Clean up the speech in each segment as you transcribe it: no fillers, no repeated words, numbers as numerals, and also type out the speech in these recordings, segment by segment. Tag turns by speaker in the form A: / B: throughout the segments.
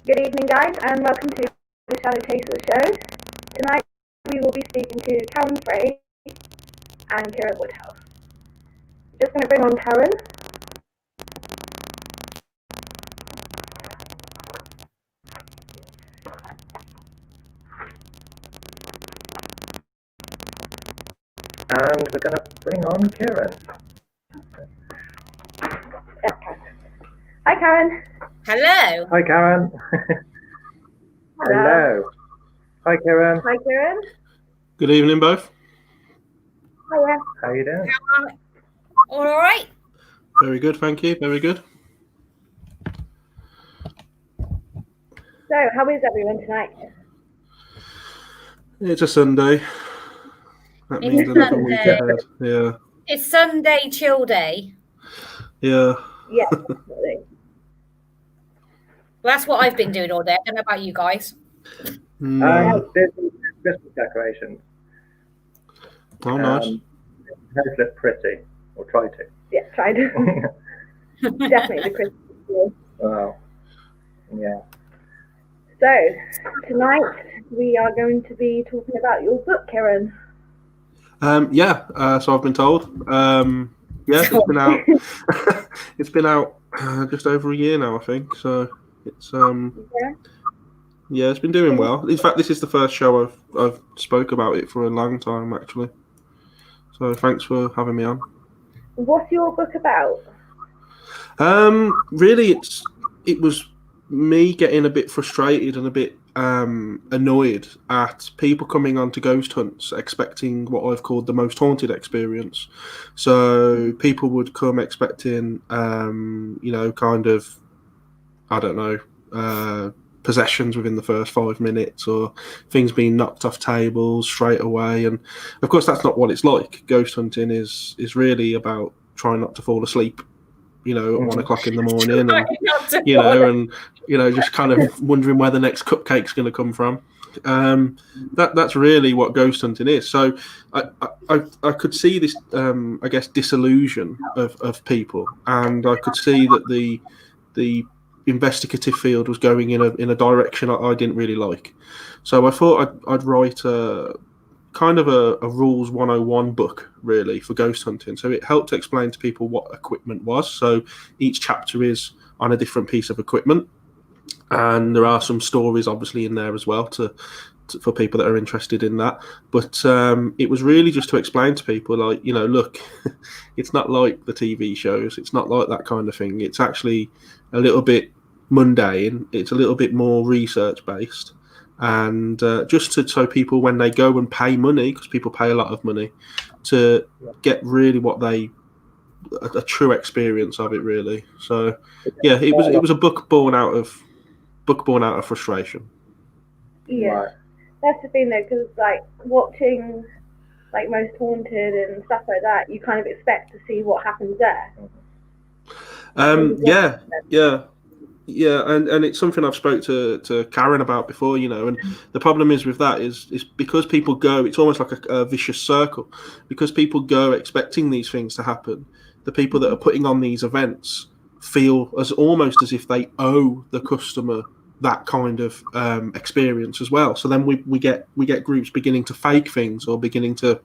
A: Good evening, guys, and welcome to the Shadow Chasers show. Tonight we will be speaking to Karen Frey and Kieran Woodhouse. Just going to bring on Karen.
B: And we're going to bring on Kieran.
A: Okay. Hi, Karen.
C: Hello.
B: Hi, Karen. Hello. Hi, Kieran.
A: Hi, Kieran.
D: Good evening, both.
A: Hiya.
B: How are you doing?
C: All right.
D: Very good, thank you. Very good.
A: So, how is everyone tonight?
D: It's a Sunday. That means another week ahead. Yeah.
C: It's Sunday chill day.
D: Yeah.
A: Yeah, definitely.
C: Well, that's what I've been doing all day. I don't know about you guys.
B: There's Christmas decorations.
D: Oh, nice.
B: Those look pretty, or try to.
A: Yeah, tried. Definitely the Christmas one.
B: Wow. Yeah.
A: So, tonight we are going to be talking about your book, Kieran.
D: So I've been told. It's been out. It's been out just over a year now, I think. So it's it's been doing well. In fact, this is the first show I've spoke about it for a long time, actually. So thanks for having me on.
A: What's your book about?
D: Really, it was me getting a bit frustrated and a bit annoyed at people coming on to ghost hunts expecting what I've called the most haunted experience. So people would come expecting, kind of, I don't know, possessions within the first 5 minutes or things being knocked off tables straight away. And of course, that's not what it's like. Ghost hunting is really about trying not to fall asleep, at 1 o'clock in the morning, and just kind of wondering where the next cupcake's going to come from. That's really what ghost hunting is. So I could see this, disillusion of people, and I could see that the investigative field was going in a direction I didn't really like. So I thought I'd write a kind of a rules 101 book, really, for ghost hunting. So it helped explain to people what equipment was. So each chapter is on a different piece of equipment, and there are some stories obviously in there as well for people that are interested in that. But it was really just to explain to people, like, look, it's not like the TV shows, it's not like that kind of thing. It's actually a little bit mundane, it's a little bit more research based. And so people, when they go and pay money, because people pay a lot of money, to get really a true experience of it, really. So yeah, it was a book born out of frustration.
A: Yeah, right. That's the thing though, because like watching like Most Haunted and stuff like that, you kind of expect to see what happens there.
D: Yeah, and it's something I've spoke to Karen about before, and the problem is with that is because people go, it's almost like a vicious circle, because people go expecting these things to happen. The people that are putting on these events feel almost as if they owe the customer that kind of experience as well. So then we get groups beginning to fake things or beginning to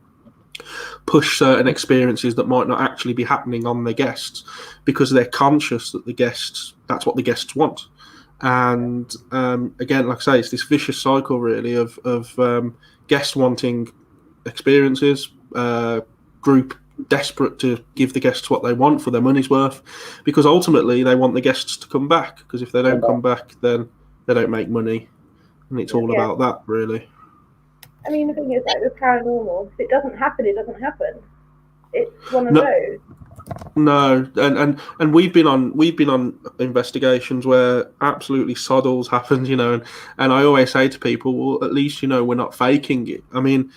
D: push certain experiences that might not actually be happening on their guests, because they're conscious that that's what the guests want. And again, like I say, it's this vicious cycle really of guests wanting experiences, group desperate to give the guests what they want for their money's worth, because ultimately they want the guests to come back, because if they don't come back, then they don't make money, and it's all about that, really.
A: I mean, the thing is, like with paranormal, if it doesn't happen, it doesn't happen. It's one of those.
D: No, and we've been on investigations where absolutely soddles happened, and I always say to people, well, at least we're not faking it. I mean,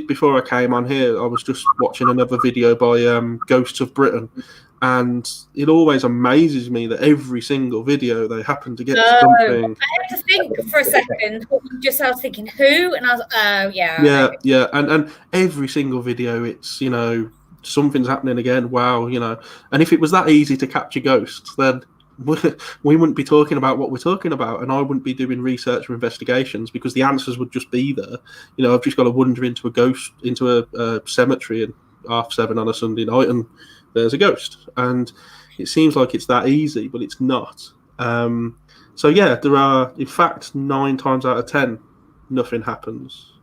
D: before I came on here, I was just watching another video by Ghosts of Britain, and it always amazes me that every single video they happen to get something.
C: I had to think for a second. I was thinking who, and I was
D: yeah, and every single video, it's something's happening again. Wow, and if it was that easy to capture ghosts, then we wouldn't be talking about what we're talking about, and I wouldn't be doing research or investigations because the answers would just be there. I've just got to wander into a cemetery at 7:30 on a Sunday night, and there's a ghost. And it seems like it's that easy, but it's not. So yeah, there are, in fact, 9 times out of 10, nothing happens.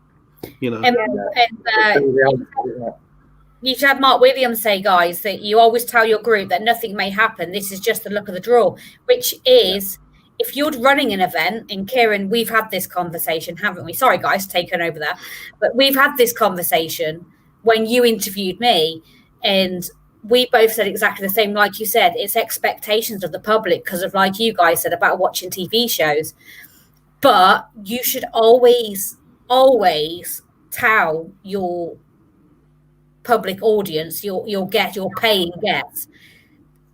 C: You've had Mark Williams say, guys, that you always tell your group that nothing may happen. This is just the luck of the draw, which is, if you're running an event, and Kieran, we've had this conversation, haven't we? Sorry, guys, taking over there. But we've had this conversation when you interviewed me, and we both said exactly the same. Like you said, it's expectations of the public because of, like you guys said, about watching TV shows. But you should always tell your public audience, your paying guests,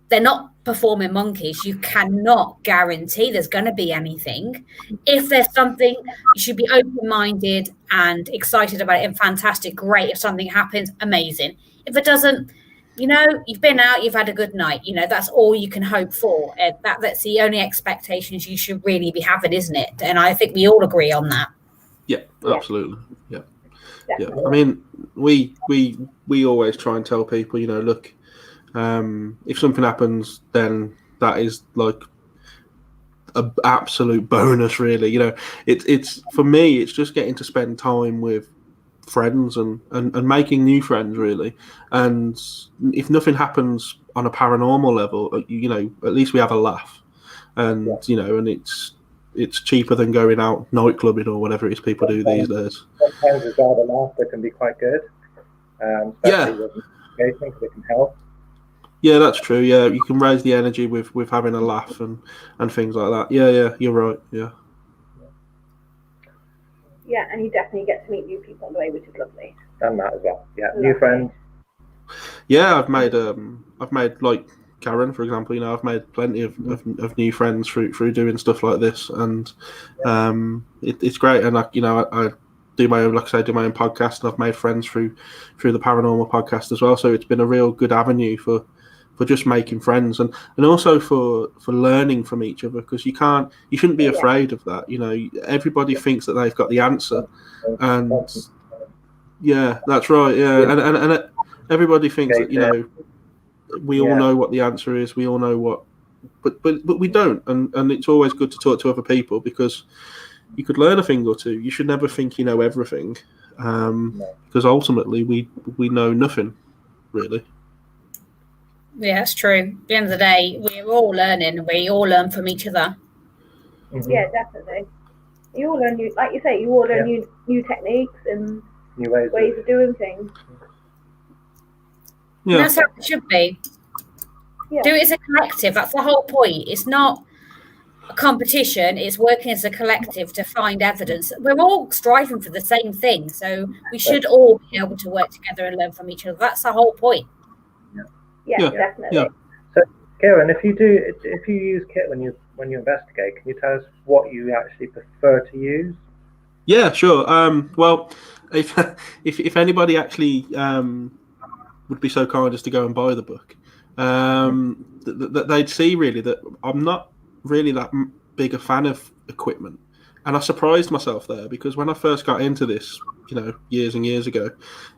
C: they're not performing monkeys. You cannot guarantee there's going to be anything. If there's something, you should be open-minded and excited about it, and fantastic, great. If something happens, amazing. If it doesn't, you've been out, you've had a good night. That's all you can hope for. That's the only expectations you should really be having, isn't it? And I think we all agree on that.
D: Yeah, absolutely. Yeah. I mean, we always try and tell people, look, if something happens, then that is like an absolute bonus, really. It's for me, it's just getting to spend time with friends and making new friends, really. And if nothing happens on a paranormal level, at least we have a laugh, and and it's cheaper than going out nightclubbing or whatever it is people do these days.
B: Sometimes as well, the laughter can be quite good. Especially with engagement, because it can help.
D: Yeah, that's true. Yeah, you can raise the energy with having a laugh and things like that. Yeah, you're right. Yeah.
A: Yeah, and you definitely get to meet new people on the way, which is lovely.
B: And that as well. Yeah, new friends.
D: Yeah, I've made like Karen, for example. I've made plenty of new friends through doing stuff like this, and it's great. And I do my own, like I say, do my own podcast, and I've made friends through the Paranormal podcast as well. So it's been a real good avenue for just making friends, and also for learning from each other, because you shouldn't be afraid of that. Everybody thinks that they've got the answer, and yeah, that's right. Yeah, and everybody thinks that we all know what the answer is. We all know what, but we don't, and it's always good to talk to other people, because you could learn a thing or two. You should never think you know everything, because ultimately we know nothing, really.
C: Yeah, it's true. At the end of the day, we're all learning. We all learn from each other.
A: Mm-hmm. Yeah, definitely. You all learn new, like you say, you all learn new techniques and
B: new
A: ways of doing things.
D: Yeah.
C: And that's how it should be.
A: Yeah.
C: Do it as a collective. That's the whole point. It's not a competition. It's working as a collective to find evidence. We're all striving for the same thing, so we should all be able to work together and learn from each other. That's the whole point.
A: Yeah, definitely.
D: Yeah.
B: So, Kieran, if you use kit when you investigate, can you tell us what you actually prefer to use?
D: Yeah, sure. Well, if anybody actually would be so kind as to go and buy the book, they'd see really that I'm not really that big a fan of equipment. And I surprised myself there, because when I first got into this, years and years ago,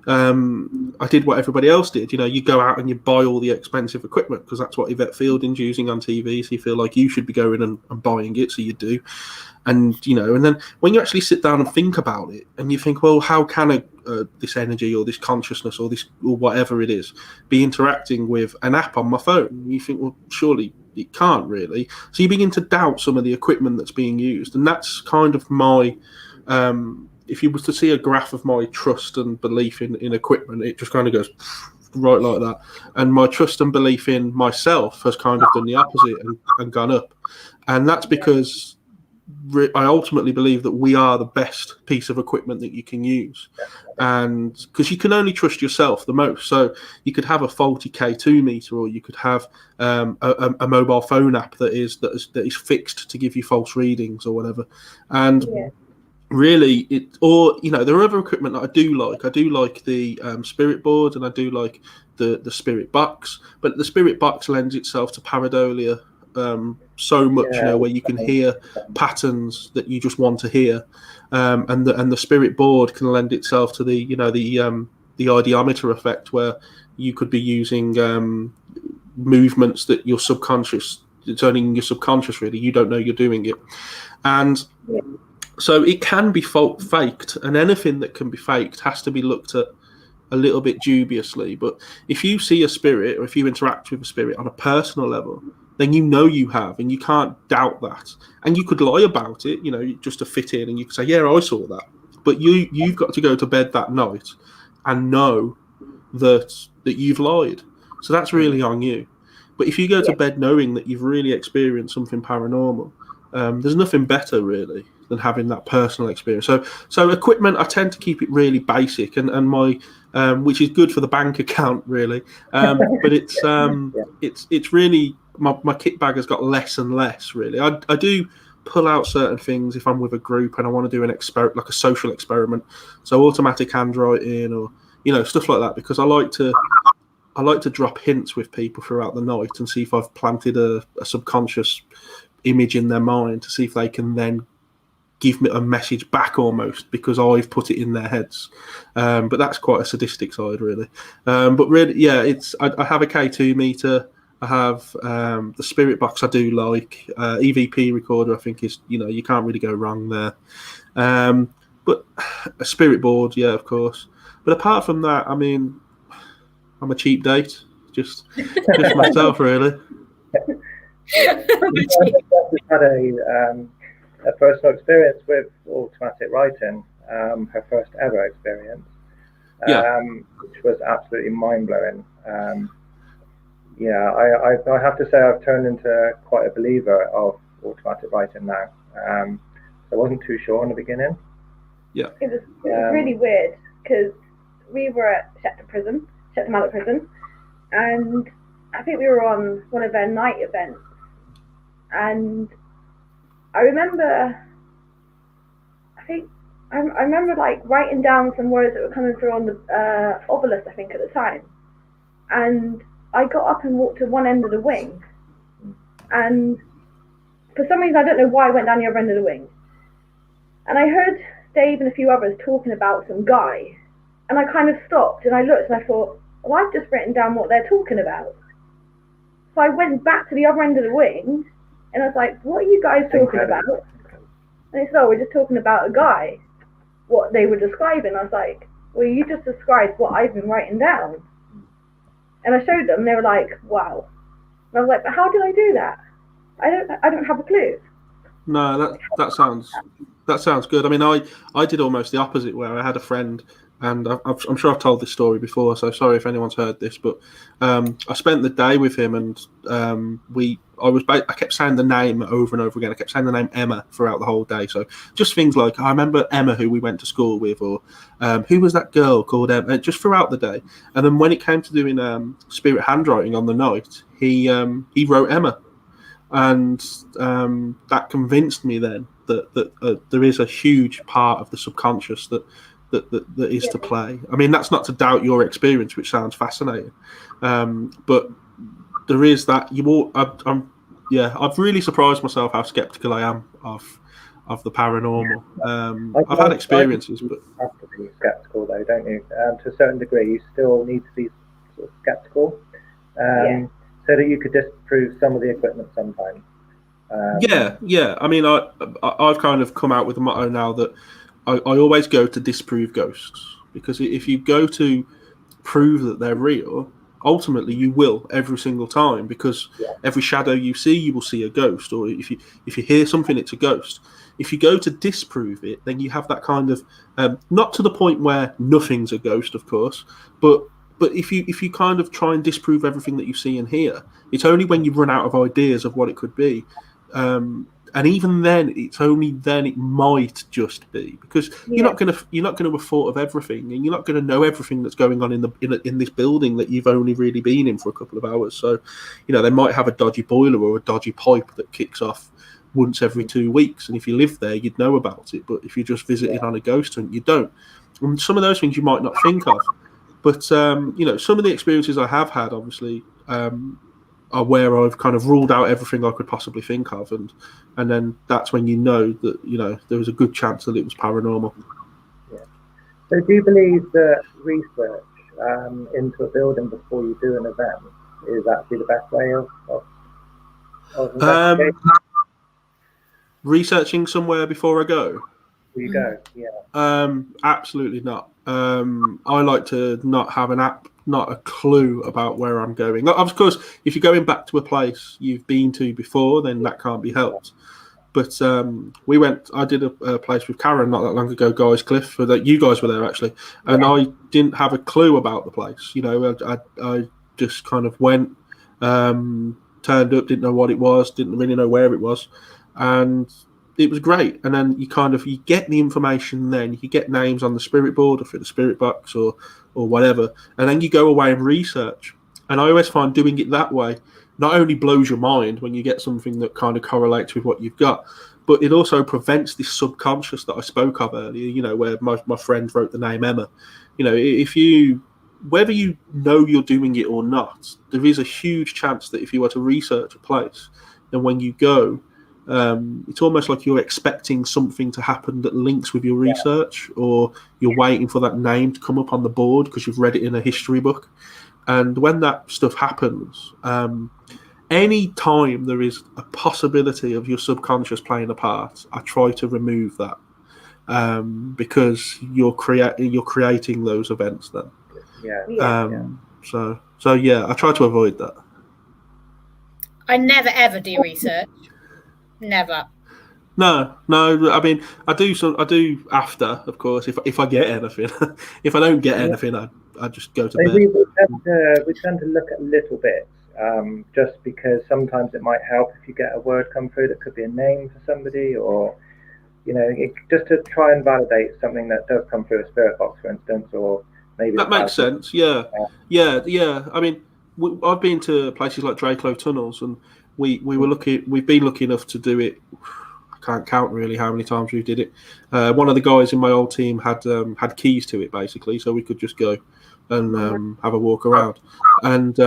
D: I did what everybody else did. You go out and you buy all the expensive equipment, because that's what Yvette Fielding's using on TV. So you feel like you should be going and buying it. So you do. And, and then when you actually sit down and think about it, and you think, well, how can this energy or this consciousness or whatever it is be interacting with an app on my phone? You think, well, surely it can't really. So you begin to doubt some of the equipment that's being used. And that's kind of my, if you was to see a graph of my trust and belief in equipment, it just kind of goes right like that. And my trust and belief in myself has kind of done the opposite and gone up. And that's because I ultimately believe that we are the best piece of equipment that you can use, and because you can only trust yourself the most. So you could have a faulty K2 meter, or you could have a mobile phone app that is fixed to give you false readings or whatever. And really, there are other equipment that I do like. I do like the spirit board, and I do like the spirit box. But the spirit box lends itself to pareidolia so much, where you can hear patterns that you just want to hear, and the spirit board can lend itself to the ideometer effect, where you could be using movements that your subconscious, it's only in your subconscious really, you don't know you're doing it. And so it can be faked, and anything that can be faked has to be looked at a little bit dubiously. But if you see a spirit, or if you interact with a spirit on a personal level, then you have, and you can't doubt that. And you could lie about it, just to fit in, and you could say, yeah, I saw that. But you've got to go to bed that night and know that you've lied. So that's really on you. But if you go to bed knowing that you've really experienced something paranormal, there's nothing better really than having that personal experience. So equipment, I tend to keep it really basic, and my which is good for the bank account really. But it's really, my kit bag has got less and less really. I do pull out certain things if I'm with a group and I want to do an like a social experiment. So automatic handwriting, or stuff like that, because I like to drop hints with people throughout the night and see if I've planted a subconscious image in their mind, to see if they can then give me a message back almost, because I've put it in their heads. But that's quite a sadistic side really. But really, I have a K2 meter. I have the spirit box I do like. EVP recorder, I think, is, you can't really go wrong there. But a spirit board, yeah, of course. But apart from that, I mean, I'm a cheap date, just myself really.
B: We've had a personal experience with automatic writing, her first ever experience, which was absolutely mind-blowing. I have to say I've turned into quite a believer of automatic writing now. I wasn't too sure in the beginning.
A: Yeah, it was really weird, because we were at Shetland Prison, and I think we were on one of their night events, and I remember like writing down some words that were coming through on the obelisk, I think, at the time, and I got up and walked to one end of the wing, and for some reason I don't know why I went down the other end of the wing, and I heard Dave and a few others talking about some guy, and I kind of stopped and I looked and I thought, well, I've just written down what they're talking about. So I went back to the other end of the wing and I was like, what are you guys talking about? And they said, oh, we're just talking about a guy, what they were describing. I was like, well, you just described what I've been writing down. And I showed them, and they were like, wow. And I was like, but how did I do that? I don't have a clue.
D: No, that sounds good. I mean, I did almost the opposite, where I had a friend, and I'm sure I've told this story before, so sorry if anyone's heard this, but I spent the day with him, and I kept saying the name over and over again. I kept saying the name Emma throughout the whole day. So just things like, I remember Emma, who we went to school with, or who was that girl called Emma, just throughout the day. And then when it came to doing spirit handwriting on the night, he wrote Emma. And that convinced me then that there is a huge part of the subconscious that is to play. I mean, that's not to doubt your experience, which sounds fascinating, but there is that. I've really surprised myself how skeptical I am of the paranormal. I've had experiences, but
B: you have to be skeptical, though, don't you? To a certain degree, you still need to be sort of skeptical. So that you could disprove some of the equipment sometimes.
D: I mean, I've kind of come out with a motto now that I always go to disprove ghosts, because if you go to prove that they're real, ultimately you will every single time, because every shadow you see, you will see a ghost, or if you hear something, it's a ghost. If you go to disprove it, then you have that kind of not to the point where nothing's a ghost, of course, but if you kind of try and disprove everything that you see and hear, it's only when you run out of ideas of what it could be, and even then, it's only then it might just be, because you're not going to have thought of everything, and you're not going to know everything that's going on in this building that you've only really been in for a couple of hours. So, they might have a dodgy boiler or a dodgy pipe that kicks off once every 2 weeks, and if you live there, you'd know about it. But if you're just visiting on a ghost hunt, you don't. And some of those things you might not think of. But some of the experiences I have had, obviously, are where I've kind of ruled out everything I could possibly think of, and then that's when you know that there was a good chance that it was paranormal.
B: Yeah. So do you believe that research into a building before you do an event is actually the best way of investigating?
D: Researching somewhere before I go?
B: Before you go, yeah.
D: Absolutely not. I like to not have not a clue about where I'm going. Of course, if you're going back to a place you've been to before, then that can't be helped. But I did a place with Karen not that long ago, Guys Cliff, that you guys were there actually, and I didn't have a clue about the place. I just kind of went, turned up, didn't know what it was, didn't really know where it was, and it was great. And then you get the information, then you get names on the spirit board or through the spirit box or whatever, and then you go away and research. And I always find doing it that way not only blows your mind when you get something that kind of correlates with what you've got, but it also prevents this subconscious that I spoke of earlier, where my friend wrote the name Emma. Whether you know you're doing it or not, there is a huge chance that if you were to research a place, then when you go, it's almost like you're expecting something to happen that links with your research, or you're waiting for that name to come up on the board because you've read it in a history book. And when that stuff happens, any time there is a possibility of your subconscious playing a part, I try to remove that, because you're creating those events then. So yeah, I try to avoid that.
C: I never ever do research. Never.
D: No. I mean, I do after, of course, if I get anything. If I don't get anything, I just go to bed.
B: We tend to look at little bits, just because sometimes it might help if you get a word come through that could be a name for somebody, or just to try and validate something that does come through a spirit box, for instance, or maybe
D: that makes sense. Yeah. I mean, I've been to places like Drakelow Tunnels, and we've been lucky enough to do it. I can't count really how many times we did it. One of the guys in my old team had keys to it, basically, so we could just go and have a walk around. And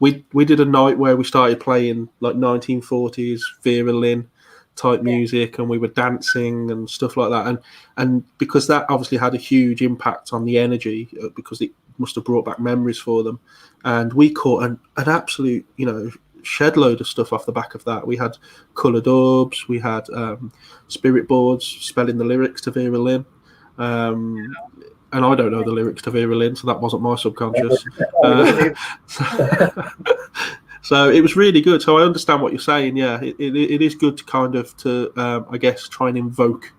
D: we did a night where we started playing like 1940s Vera Lynn type music, and we were dancing and stuff like that. And because that obviously had a huge impact on the energy, because it must have brought back memories for them. And we caught an absolute, shed load of stuff off the back of that. We had coloured orbs, we had spirit boards spelling the lyrics to Vera Lynn, and I don't know the lyrics to Vera Lynn, so that wasn't my subconscious. So it was really good. So I understand what you're saying. Yeah, it is good to kind of I guess try and invoke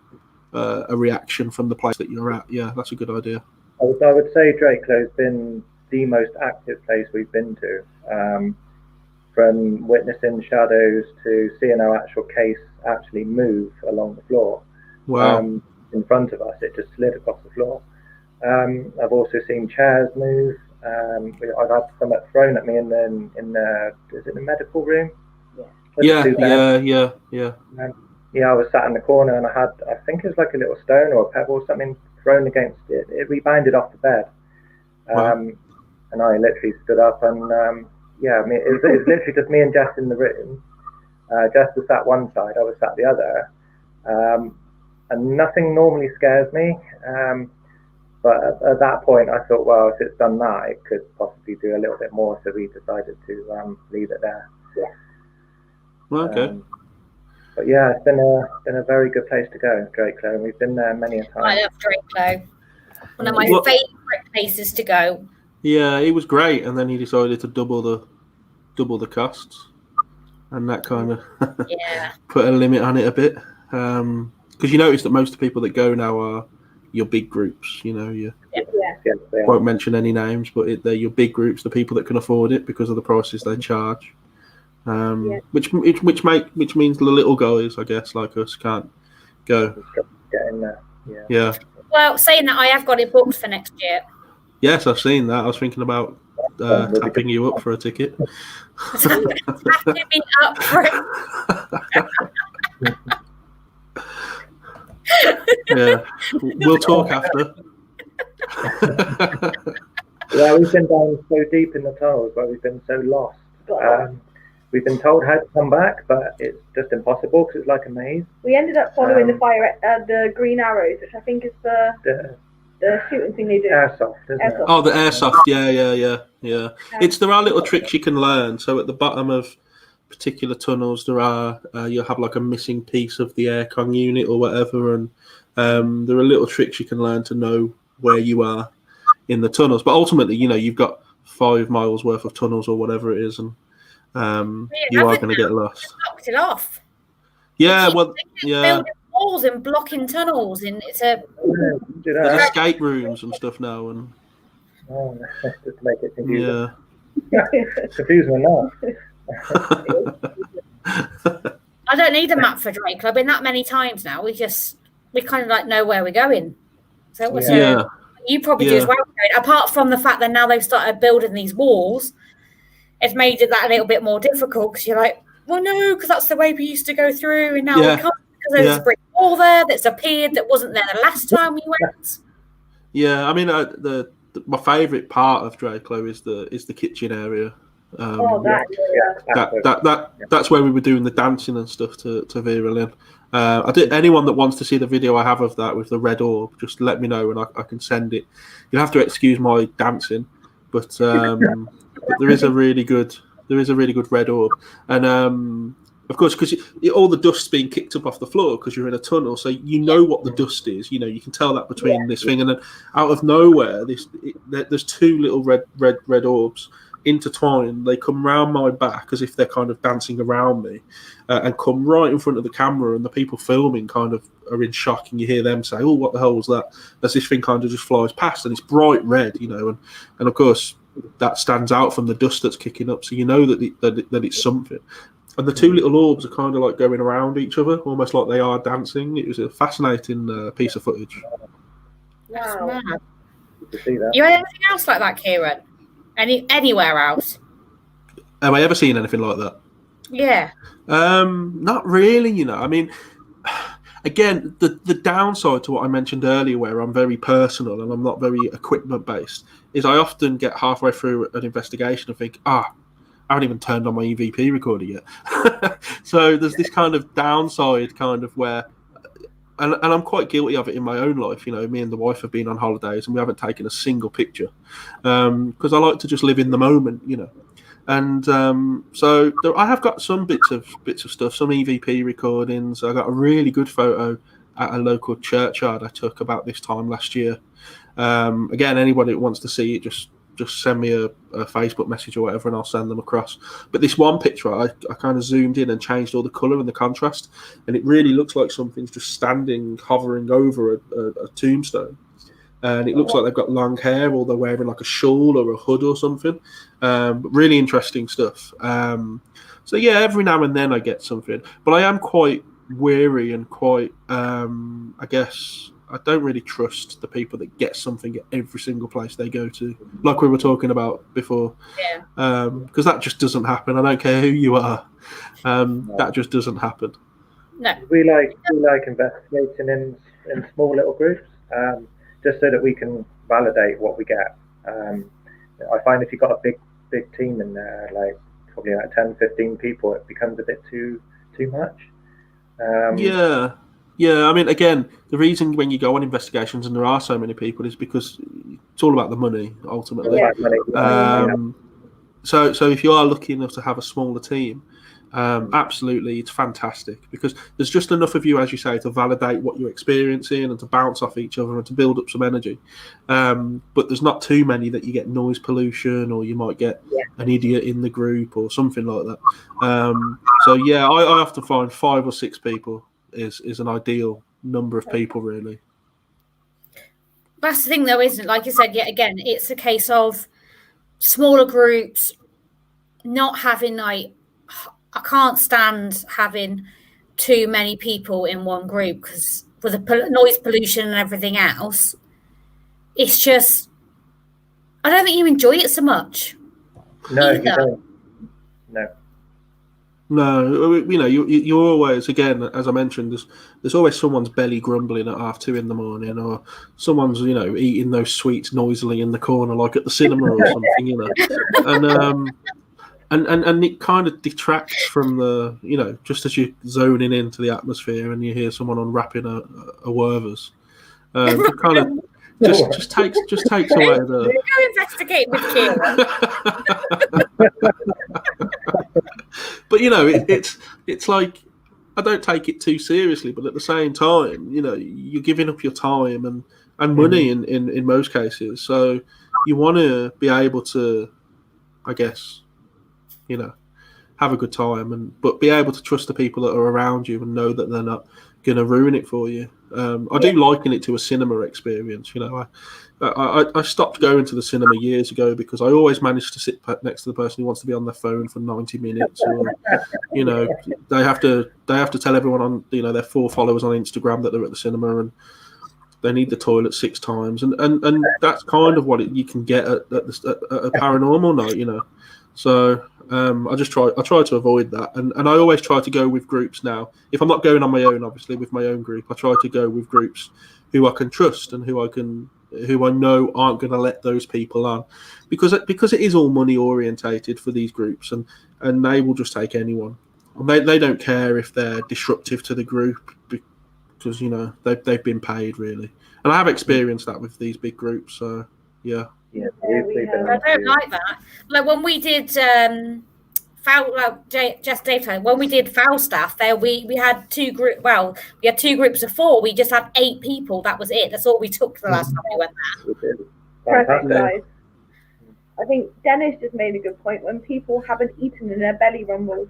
D: a reaction from the place that you're at. Yeah, that's a good idea.
B: I would say Drakelow's been the most active place we've been to. From witnessing shadows to seeing our actual case actually move along the floor.
D: Wow.
B: In front of us, it just slid across the floor. I've also seen chairs move. I've had some thrown at me in the is it the medical room?
D: Yeah.
B: I was sat in the corner, and I think it was like a little stone or a pebble or something thrown against it. It rebounded off the bed.
D: Wow.
B: And I literally stood up, and I mean, it was literally just me and Jess in the room. Jess was sat one side, I was sat the other, and nothing normally scares me. But at that point, I thought, well, if it's done that, it could possibly do a little bit more. So we decided to leave it there.
A: Yeah.
D: Well, okay.
B: But yeah, it's been a very good place to go, Drakelow, and we've been there many a time.
C: I love Drakelow. One of my favourite places to go.
D: Yeah, it was great, and then he decided to double the costs, and that kind of put a limit on it a bit. Because you notice that most of the people that go now are your big groups. You won't mention any names, but they're your big groups, the people that can afford it because of the prices they charge. Which means the little guys, I guess, like us, can't go.
B: Get in there.
D: Yeah.
C: Well, saying that, I have got it booked for next year.
D: Yes, I've seen that. I was thinking about tapping you up for a ticket.
C: Tapping me up for it.
D: Yeah, we'll talk after.
B: Yeah, we've been down so deep in the tunnels where we've been so lost. We've been told how to come back, but it's just impossible because it's like a maze.
A: We ended up following the green arrows, which I think is the shooting thing they do.
B: Airsoft, isn't it?
D: Oh, the airsoft. Yeah. There are little tricks you can learn. So at the bottom of particular tunnels, you'll have like a missing piece of the aircon unit or whatever, and there are little tricks you can learn to know where you are in the tunnels. But ultimately, you've got 5 miles worth of tunnels or whatever it is, and you are going to get lost.
C: Blocked it off.
D: Yeah,
C: building walls and blocking tunnels, and
D: there's escape rooms and stuff now, and
B: just to make it confusing.
D: Yeah,
B: confusing enough.
C: I don't need a map for Drake. I've been that many times now. We kind of like know where we're going. So you probably do as well. Apart from the fact that now they've started building these walls, it's made that a little bit more difficult because you're like, well, no, because that's the way we used to go through, and now we can't because there's a brick wall there that's appeared that wasn't there the last time we went.
D: Yeah, I mean, my favourite part of Drakelow is the kitchen area. That's where we were doing the dancing and stuff to Vera Lynn. Anyone that wants to see the video I have of that with the red orb, just let me know and I can send it. You'll have to excuse my dancing, but there is a really good red orb, and of course, because all the dust's being kicked up off the floor because you're in a tunnel, so you know what the dust is. You can tell that between this thing, and then out of nowhere, there's 2 little red orbs intertwined. They come round my back as if they're kind of dancing around me, and come right in front of the camera, and the people filming kind of are in shock, and you hear them say, "Oh, what the hell was that?" As this thing kind of just flies past, and it's bright red, and of course that stands out from the dust that's kicking up, so you know that it's something. And the 2 little orbs are kind of like going around each other, almost like they are dancing. It was a fascinating piece of footage.
C: Wow.
B: To see that.
C: You had anything else like that, Kieran? Anywhere else?
D: Have I ever seen anything like that?
C: Yeah.
D: Not really, I mean, again, the downside to what I mentioned earlier, where I'm very personal and I'm not very equipment based, is I often get halfway through an investigation and think, I haven't even turned on my EVP recorder yet. So there's this kind of downside kind of where, and I'm quite guilty of it in my own life. Me and the wife have been on holidays and we haven't taken a single picture because I like to just live in the moment, And so I have got some bits of stuff, some EVP recordings. I got a really good photo at a local churchyard I took about this time last year. Again, anybody that wants to see it, just send me a Facebook message or whatever, and I'll send them across. But this one picture, I kind of zoomed in and changed all the colour and the contrast, and it really looks like something's just hovering over a tombstone. And it looks like they've got long hair, or they're wearing like a shawl or a hood or something. Really interesting stuff. So yeah, every now and then I get something, but I am quite wary and quite, I guess, I don't really trust the people that get something at every single place they go to, like we were talking about before.
C: Yeah.
D: Because that just doesn't happen. I don't care who you are. That just doesn't happen.
C: No.
B: We like investigating in small little groups, just so that we can validate what we get. I find if you've got a big team in there, like probably like 10, 15 people, it becomes a bit too much.
D: Yeah. I mean, again, the reason when you go on investigations and there are so many people is because it's all about the money, ultimately. So if you are lucky enough to have a smaller team, absolutely, it's fantastic, because there's just enough of you, as you say, to validate what you're experiencing and to bounce off each other and to build up some energy. But there's not too many that you get noise pollution, or you might get an idiot in the group or something like that. So yeah, I often find 5 or 6 people is an ideal number of people, really.
C: That's the thing, though, isn't it? Like you said, yet again, it's a case of smaller groups, not having like, I can't stand having too many people in one group, because with the noise pollution and everything else, it's just, I don't think you enjoy it so much.
B: No, you don't.
D: No, you're always, again, as I mentioned, there's always someone's belly grumbling at 2:30 in the morning, or someone's, eating those sweets noisily in the corner, like at the cinema or something, And and it kind of detracts from the, you know, just as you're zoning into the atmosphere and you hear someone unwrapping a Werther's, it kind of just takes away the.
C: Go investigate with Kieran.
D: But you know, it's like, I don't take it too seriously, but at the same time, you know, you're giving up your time and money in most cases, so you want to be able to, I guess, you know, have a good time, but be able to trust the people that are around you and know that they're not going to ruin it for you. I do liken it to a cinema experience. You know, I stopped going to the cinema years ago because I always managed to sit next to the person who wants to be on their phone for 90 minutes, or you know, they have to tell everyone on, you know, their 4 followers on Instagram that they're at the cinema and they need the toilet 6 times, and that's kind of what you can get at a paranormal night, you know. So I try to avoid that, and I always try to go with groups now. If I'm not going on my own, obviously with my own group, I try to go with groups who I can trust and who I know aren't going to let those people on, because it is all money orientated for these groups, and they will just take anyone. And they don't care if they're disruptive to the group, because, you know, they've been paid, really. And I have experienced that with these big groups, so yeah.
B: Yeah,
C: I don't like that. Like when we did when we did Falstaff, there we had 2 group. Well, we had 2 groups of 4. We just had 8 people. That was it. That's all we took the last time we went there.
A: Perfect, guys. I think Dennis just made a good point. When people haven't eaten and their belly rumbles,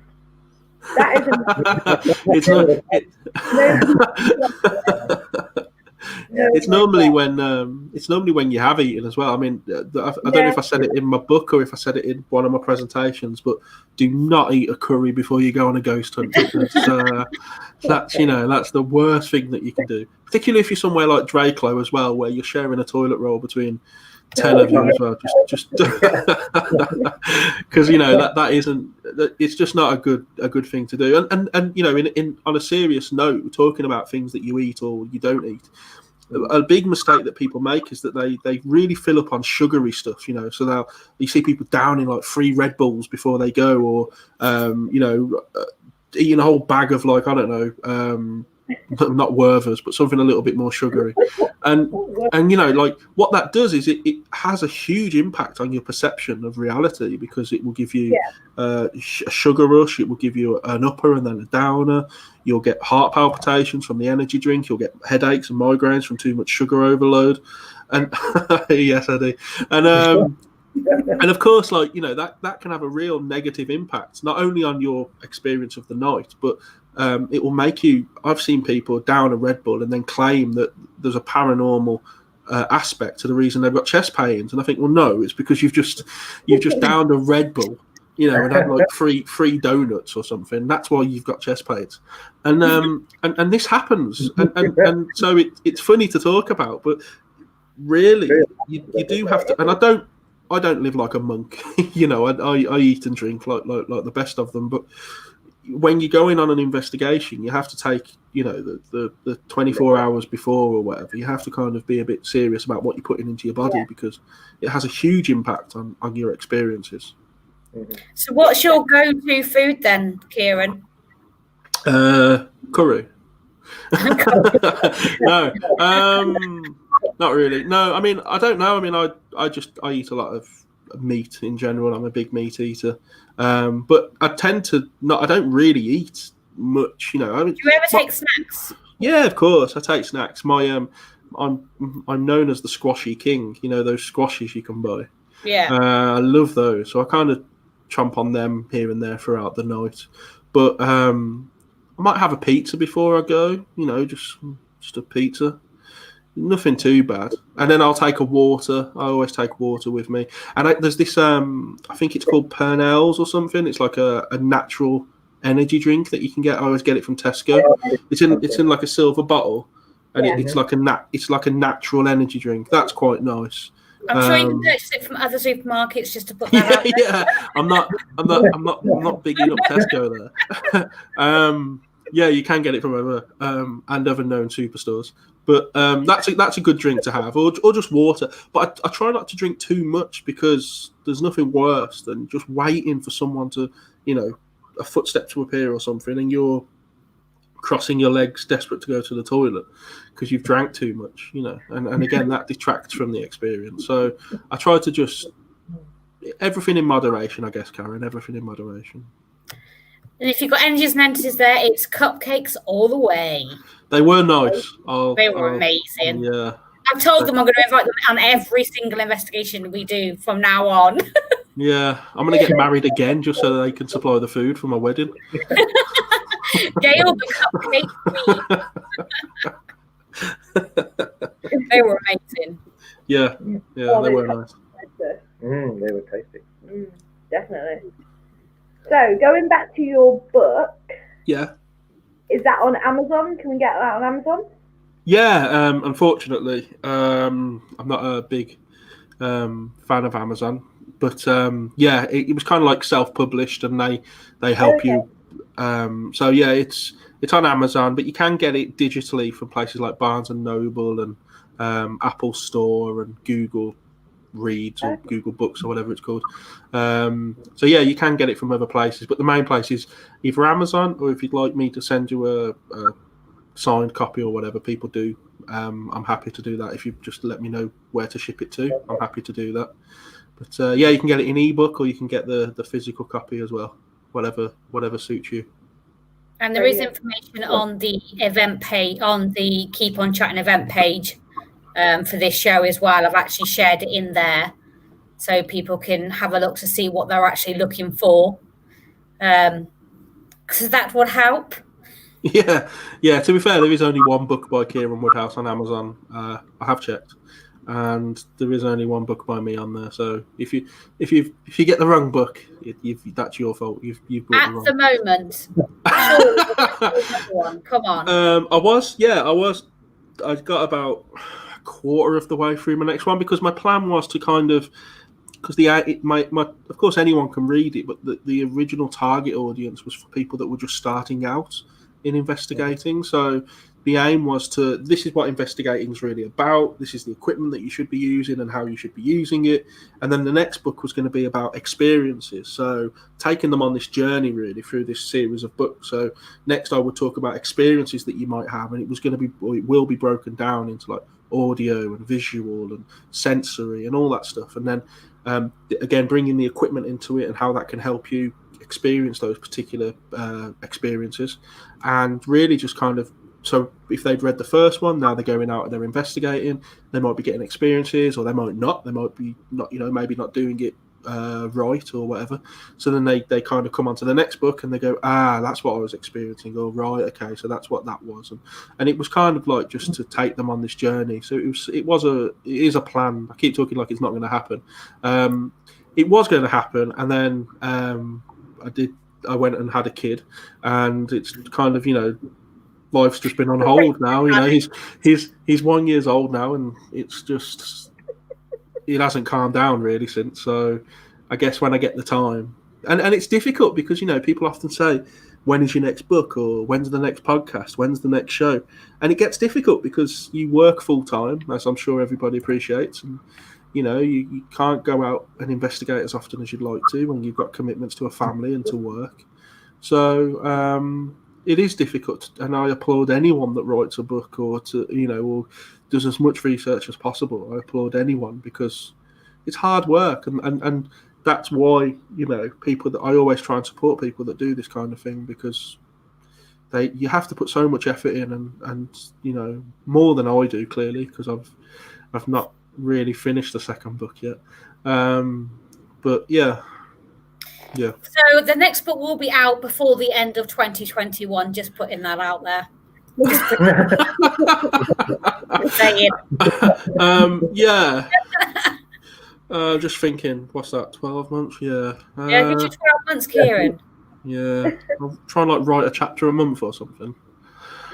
A: that is.
D: It's normally when you have eaten as well. I mean, I don't know if I said it in my book or if I said it in one of my presentations, but do not eat a curry before you go on a ghost hunt. That's, you know, that's the worst thing that you can do, particularly if you're somewhere like Drakelow as well, where you're sharing a toilet roll between 10 of you as well. Just because, you know, that isn't. It's just not a good thing to do. And you know, in on a serious note, talking about things that you eat or you don't eat. A big mistake that people make is that they really fill up on sugary stuff, you know. So you see people downing like 3 Red Bulls before they go, or you know, eating a whole bag of, like, I don't know, not Werther's, but something a little bit more sugary. And you know, like, what that does is it has a huge impact on your perception of reality, because it will give you a sugar rush, it will give you an upper and then a downer. You'll get heart palpitations from the energy drink. You'll get headaches and migraines from too much sugar overload. And yes, I do. And of course, like, you know, that can have a real negative impact, not only on your experience of the night, but it will make you. I've seen people down a Red Bull and then claim that there's a paranormal aspect to the reason they've got chest pains. And I think, well, no, it's because you've just downed a Red Bull, you know, and had like free donuts or something. That's why you've got chest pains, and this happens, and so it's funny to talk about, but really you do have to. And I don't live like a monk, you know. I eat and drink like the best of them, but when you're going on an investigation, you have to take, you know, the 24 hours before or whatever. You have to kind of be a bit serious about what you're putting into your body, because it has a huge impact on your experiences.
C: So what's your go-to food then, Kieran?
D: Curry. No, not really. No, I mean, I don't know. I mean, I eat a lot of meat in general. I'm a big meat eater, but I tend to not. I don't really eat much. You know. I mean,
C: do you ever take snacks?
D: Yeah, of course. I take snacks. I'm known as the squashy king. You know, those squashes you can buy.
C: Yeah.
D: I love those. So I kind of chomp on them here and there throughout the night. But I might have a pizza before I go. You know, just a pizza. Nothing too bad. And then I'll take a water. I always take water with me. And there's this, I think it's called Paranormal or something. It's like a natural energy drink that you can get. I always get it from Tesco. It's in like a silver bottle, and it's like a natural energy drink. That's quite nice.
C: I'm sure you can purchase it from other supermarkets, just to put that out there.
D: Yeah, I'm not bigging up Tesco there. Yeah, you can get it from other and other known superstores. But that's a good drink to have, or just water. But I try not to drink too much because there's nothing worse than just waiting for someone to, a footstep to appear or something, and you're crossing your legs, desperate to go to the toilet because you've drank too much, And again, that detracts from the experience. So I try to just everything in moderation, I guess, Karen. Everything in moderation.
C: And if you've got energies and entities there, it's cupcakes all the way.
D: They were nice.
C: They were amazing.
D: Yeah.
C: I've told them I'm going to invite them on every single investigation we do from now on.
D: Yeah, I'm going to get married again just so they can supply the food for my wedding.
C: Gail, the cupcake. They were amazing.
D: Yeah, they were nice.
B: They were tasty.
A: Definitely. So, going back to your book.
D: Yeah.
A: Is that on Amazon? Can we get that on Amazon?
D: Yeah, unfortunately. I'm not a big fan of Amazon. But, it was kind of like self-published and they help you. So, yeah, it's on Amazon, but you can get it digitally from places like Barnes & Noble and Apple Store and Google Reads or Google Books or whatever it's called. So yeah, you can get it from other places, but the main place is either Amazon, or if you'd like me to send you a signed copy or whatever people do, I'm happy to do that. If you just let me know where to ship it to, I'm happy to do that. But you can get it in ebook, or you can get the physical copy as well, whatever suits you.
C: And there is information on the event page, on the Keep On Chatting event page. For this show as well. I've actually shared it in there so people can have a look to see what they're actually looking for, because that would help.
D: Yeah. To be fair, there is only one book by Kieran Woodhouse on Amazon. I have checked, and there is only one book by me on there. So if you get the wrong book, that's your fault. You've bought
C: at
D: the wrong.
C: The moment. Come on.
D: I got about a quarter of the way through my next one because my plan was to of course anyone can read it, but the original target audience was for people that were just starting out in investigating. So the aim was this is what investigating is really about. This is the equipment that you should be using and how you should be using it. And then the next book was going to be about experiences. So taking them on this journey really through this series of books. So next I would talk about experiences that you might have, and it will be broken down into like audio and visual and sensory and all that stuff. And then again, bringing the equipment into it and how that can help you experience those particular experiences, and really just kind of. So if they'd read the first one, now they're going out and they're investigating, they might be getting experiences, or they might not. They might be not, maybe not doing it right or whatever. So then they kind of come on to the next book and they go, that's what I was experiencing. Oh, right, okay, so that's what that was. And it was kind of like just to take them on this journey. So it is a plan. I keep talking like it's not going to happen. It was going to happen, and then I went and had a kid, and it's kind of, life's just been on hold now. He's 1 year old now, and it's just it hasn't calmed down really since. So I guess when I get the time, and it's difficult because people often say, when is your next book, or when's the next podcast, when's the next show, and it gets difficult because you work full time, as I'm sure everybody appreciates, and you can't go out and investigate as often as you'd like to when you've got commitments to a family and to work. So it is difficult, and I applaud anyone that writes a book or or does as much research as possible. I applaud anyone because it's hard work, and that's why people that I always try and support people that do this kind of thing, because you have to put so much effort in, and more than I do clearly, because I've not really finished the second book yet. But yeah. Yeah.
C: So the next book will be out before the end of 2021. Just putting that out there.
D: Yeah. Just thinking, what's that? 12 months? Yeah.
C: Yeah, give you 12 months, Kieran.
D: Yeah. I'll try and write a chapter a month or something.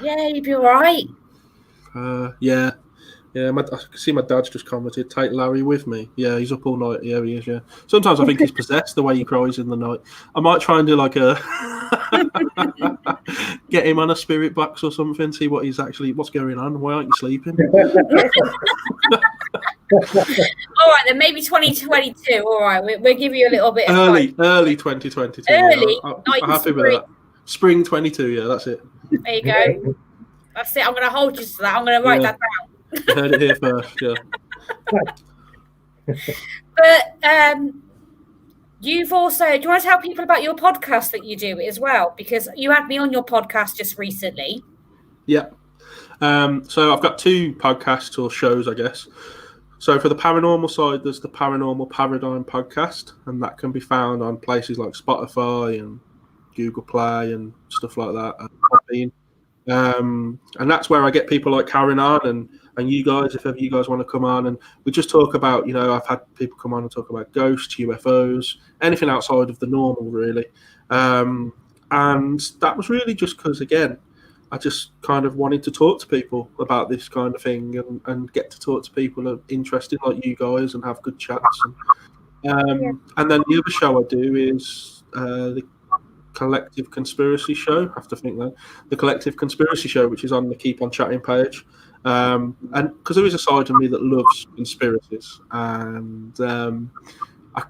C: Yeah, you'd be all right.
D: Yeah. Yeah, I can see my dad's just commented, take Larry with me. Yeah, he's up all night. Yeah, he is, yeah. Sometimes I think he's possessed the way he cries in the night. I might try and do like a... get him on a spirit box or something, see what's going on. Why aren't you sleeping?
C: All right, then maybe 2022. All right, we'll give you a little bit of
D: early 2022.
C: Early,
D: I'm happy with that. Spring 22, yeah, that's it.
C: There you go. That's it. I'm going to hold you to that. I'm going to write that down.
D: You heard it here first, yeah.
C: But you've also, do you want to tell people about your podcast that you do as well? Because you had me on your podcast just recently.
D: Yeah. So I've got 2 podcasts or shows, I guess. So for the paranormal side, there's the Paranormal Paradigm podcast, and that can be found on places like Spotify and Google Play and stuff like that. And that's where I get people like Karen on and you guys, if ever you guys want to come on, and we just talk about, I've had people come on and talk about ghosts, UFOs, anything outside of the normal, really. And that was really just because, again, I just kind of wanted to talk to people about this kind of thing and get to talk to people who are interested like you guys and have good chats. And then the other show I do is the Collective Conspiracy Show. I have to think that. The Collective Conspiracy Show, which is on the Keep On Chatting page. And because there is a side of me that loves conspiracies. And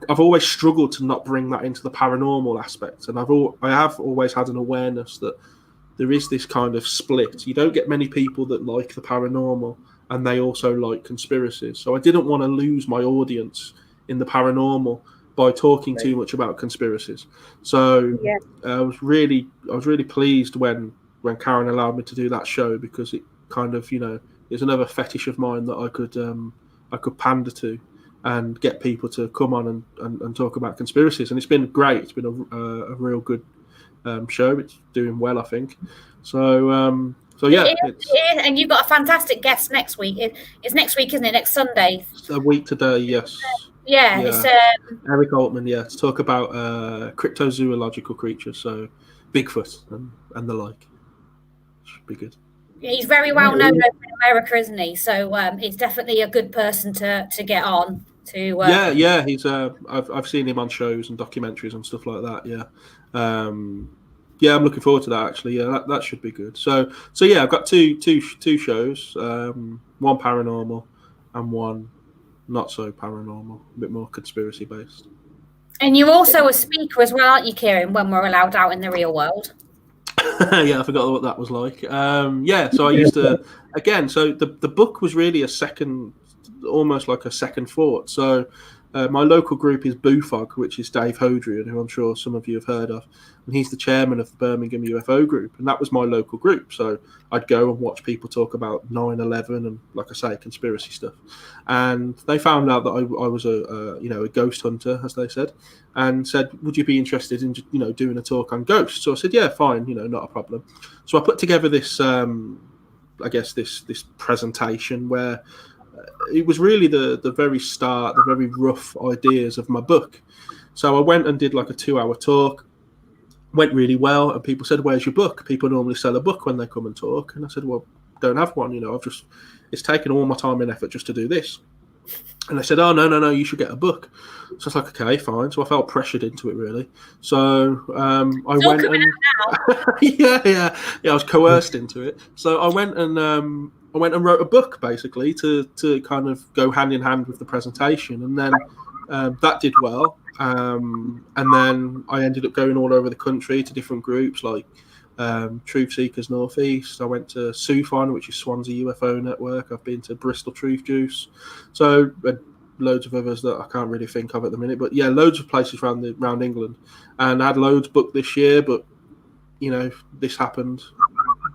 D: I've always struggled to not bring that into the paranormal aspect. And I have always had an awareness that there is this kind of split. You don't get many people that like the paranormal and they also like conspiracies. So I didn't want to lose my audience in the paranormal by talking too much about conspiracies. So I was really pleased when Karen allowed me to do that show, because it kind of, is another fetish of mine that I could pander to and get people to come on and talk about conspiracies. And it's been great. It's been a real good show. It's doing well, I think. So yeah.
C: It is, and you've got a fantastic guest next week. It's next week, isn't it? Next Sunday.
D: It's a week today, yes.
C: Yeah. It's
D: Eric Altman, to talk about cryptozoological creatures, so Bigfoot and the like. Should be good.
C: He's very well known over in America, isn't he? So he's definitely a good person to get on.
D: Yeah. He's I've seen him on shows and documentaries and stuff like that. Yeah. I'm looking forward to that, actually. Yeah, that should be good. So yeah, I've got two shows, one paranormal and one not so paranormal, a bit more conspiracy based.
C: And you're also a speaker as well, aren't you, Kieran, when we're allowed out in the real world?
D: Yeah, I forgot what that was like. So I used to, again, so the book was really almost like a second thought. So my local group is BUFOG, which is Dave Hodrian, who I'm sure some of you have heard of. And he's the chairman of the Birmingham UFO group. And that was my local group. So I'd go and watch people talk about 9/11 and, like I say, conspiracy stuff. And they found out that I was a ghost hunter, as they said, and said, would you be interested in, doing a talk on ghosts? So I said, yeah, fine, not a problem. So I put together this, this presentation where it was really the very start, the very rough ideas of my book. So I went and did like a 2-hour talk. Went really well, and people said, where's your book? People normally sell a book when they come and talk. And I said, well, don't have one. It's taken all my time and effort just to do this. And they said, oh, no, you should get a book. So I was like, okay, fine. So I felt pressured into it, really. So I went and yeah, I was coerced into it. So I went and wrote a book, basically, to kind of go hand in hand with the presentation. And then that did well. And then I ended up going all over the country to different groups like Truth Seekers Northeast. I went to SUFON, which is Swansea UFO Network. I've been to Bristol Truth Juice. So loads of others that I can't really think of at the minute. But yeah, loads of places around England. And I had loads booked this year, but this happened.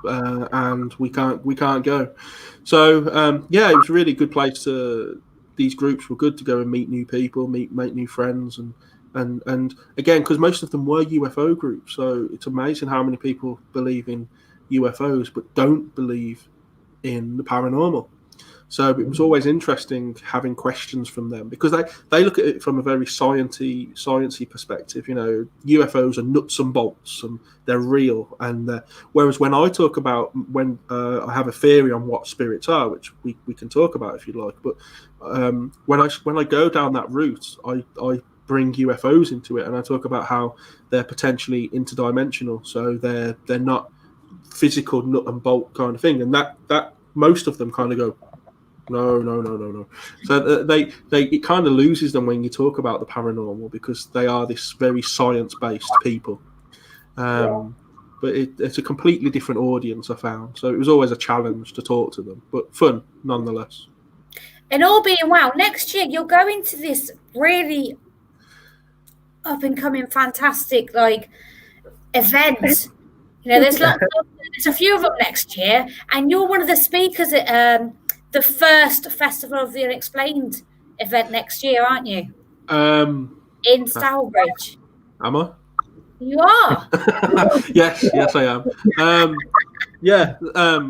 D: And we can't go. So it was a really good place these groups were good to go and meet new people, make new friends, and again, because most of them were UFO groups, so it's amazing how many people believe in UFOs but don't believe in the paranormal. So it was always interesting having questions from them, because they look at it from a very sciencey perspective. You know, UFOs are nuts and bolts and they're real. And whereas when I talk about I have a theory on what spirits are, which we can talk about if you like, but when I go down that route, I bring UFOs into it, and I talk about how they're potentially interdimensional, so they're not physical nut and bolt kind of thing, and that most of them kind of go no. So it kind of loses them when you talk about the paranormal, because they are this very science-based people. But it's a completely different audience, I found. So it was always a challenge to talk to them, but fun nonetheless.
C: And all being well, next year you'll go into this really up and coming fantastic event. You know, there's a few of them next year, and you're one of the speakers at the first Festival of the Unexplained event next year, aren't you? In Stourbridge.
D: Am I?
C: You are.
D: Yes, I am.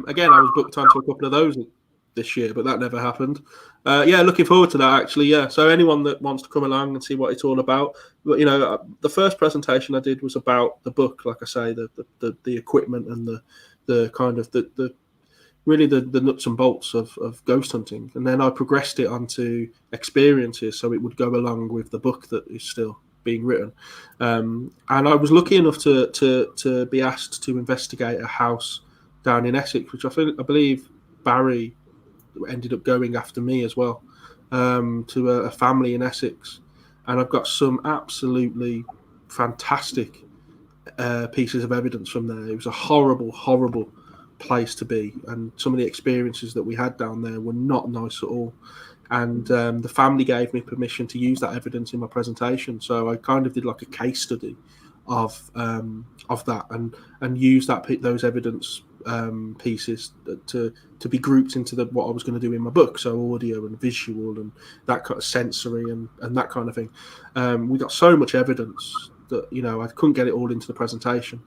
D: Again, I was booked onto a couple of those this year, but that never happened. Looking forward to that, actually. Yeah, so anyone that wants to come along and see what it's all about. But you know, the first presentation I did was about the book, like I say, the equipment and the kind of the really the nuts and bolts of ghost hunting, and then I progressed it onto experiences, so it would go along with the book that is still being written. And I was lucky enough to be asked to investigate a house down in Essex, which I believe Barry ended up going after me as well, to a family in Essex, and I've got some absolutely fantastic pieces of evidence from there. It was a horrible place to be, and some of the experiences that we had down there were not nice at all. And the family gave me permission to use that evidence in my presentation, so I kind of did like a case study of that, and use those evidence pieces to be grouped into what I was going to do in my book, so audio and visual and that kind of sensory and that kind of thing. We got so much evidence that, you know, I couldn't get it all into the presentation.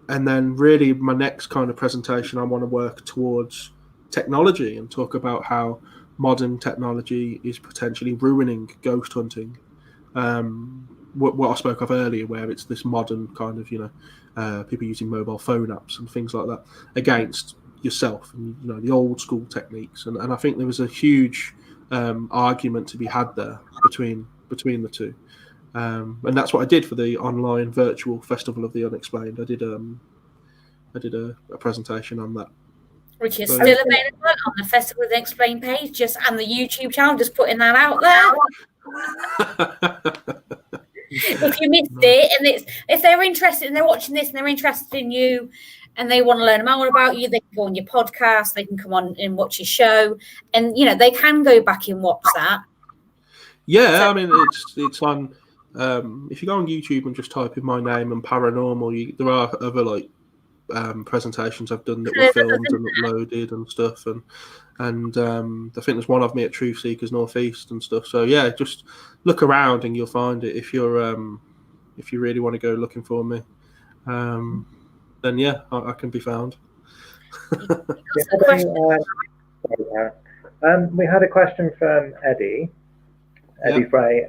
D: And then really my next kind of presentation, I want to work towards technology and talk about how modern technology is potentially ruining ghost hunting. What I spoke of earlier, where it's this modern kind of, you know, people using mobile phone apps and things like that against yourself, and, you know, the old school techniques. And I think there was a huge argument to be had there between the two. And that's what I did for the online virtual Festival of the Unexplained. I did a presentation on that,
C: which is still available on the Festival of the Unexplained page, and the YouTube channel, just putting that out there. If you missed it, and if they're interested and they're watching this and they're interested in you and they want to learn more about you, they can go on your podcast, they can come on and watch your show, and, you know, they can go back and watch that.
D: Yeah, so, I mean, it's on. If you go on YouTube and just type in my name and Paranormal, there are other presentations I've done that were filmed and uploaded and stuff, and I think there's one of me at Truth Seekers Northeast and stuff. So yeah, just look around and you'll find it. If you really want to go looking for me, then yeah, I can be found.
B: We had a question from Eddie Frey.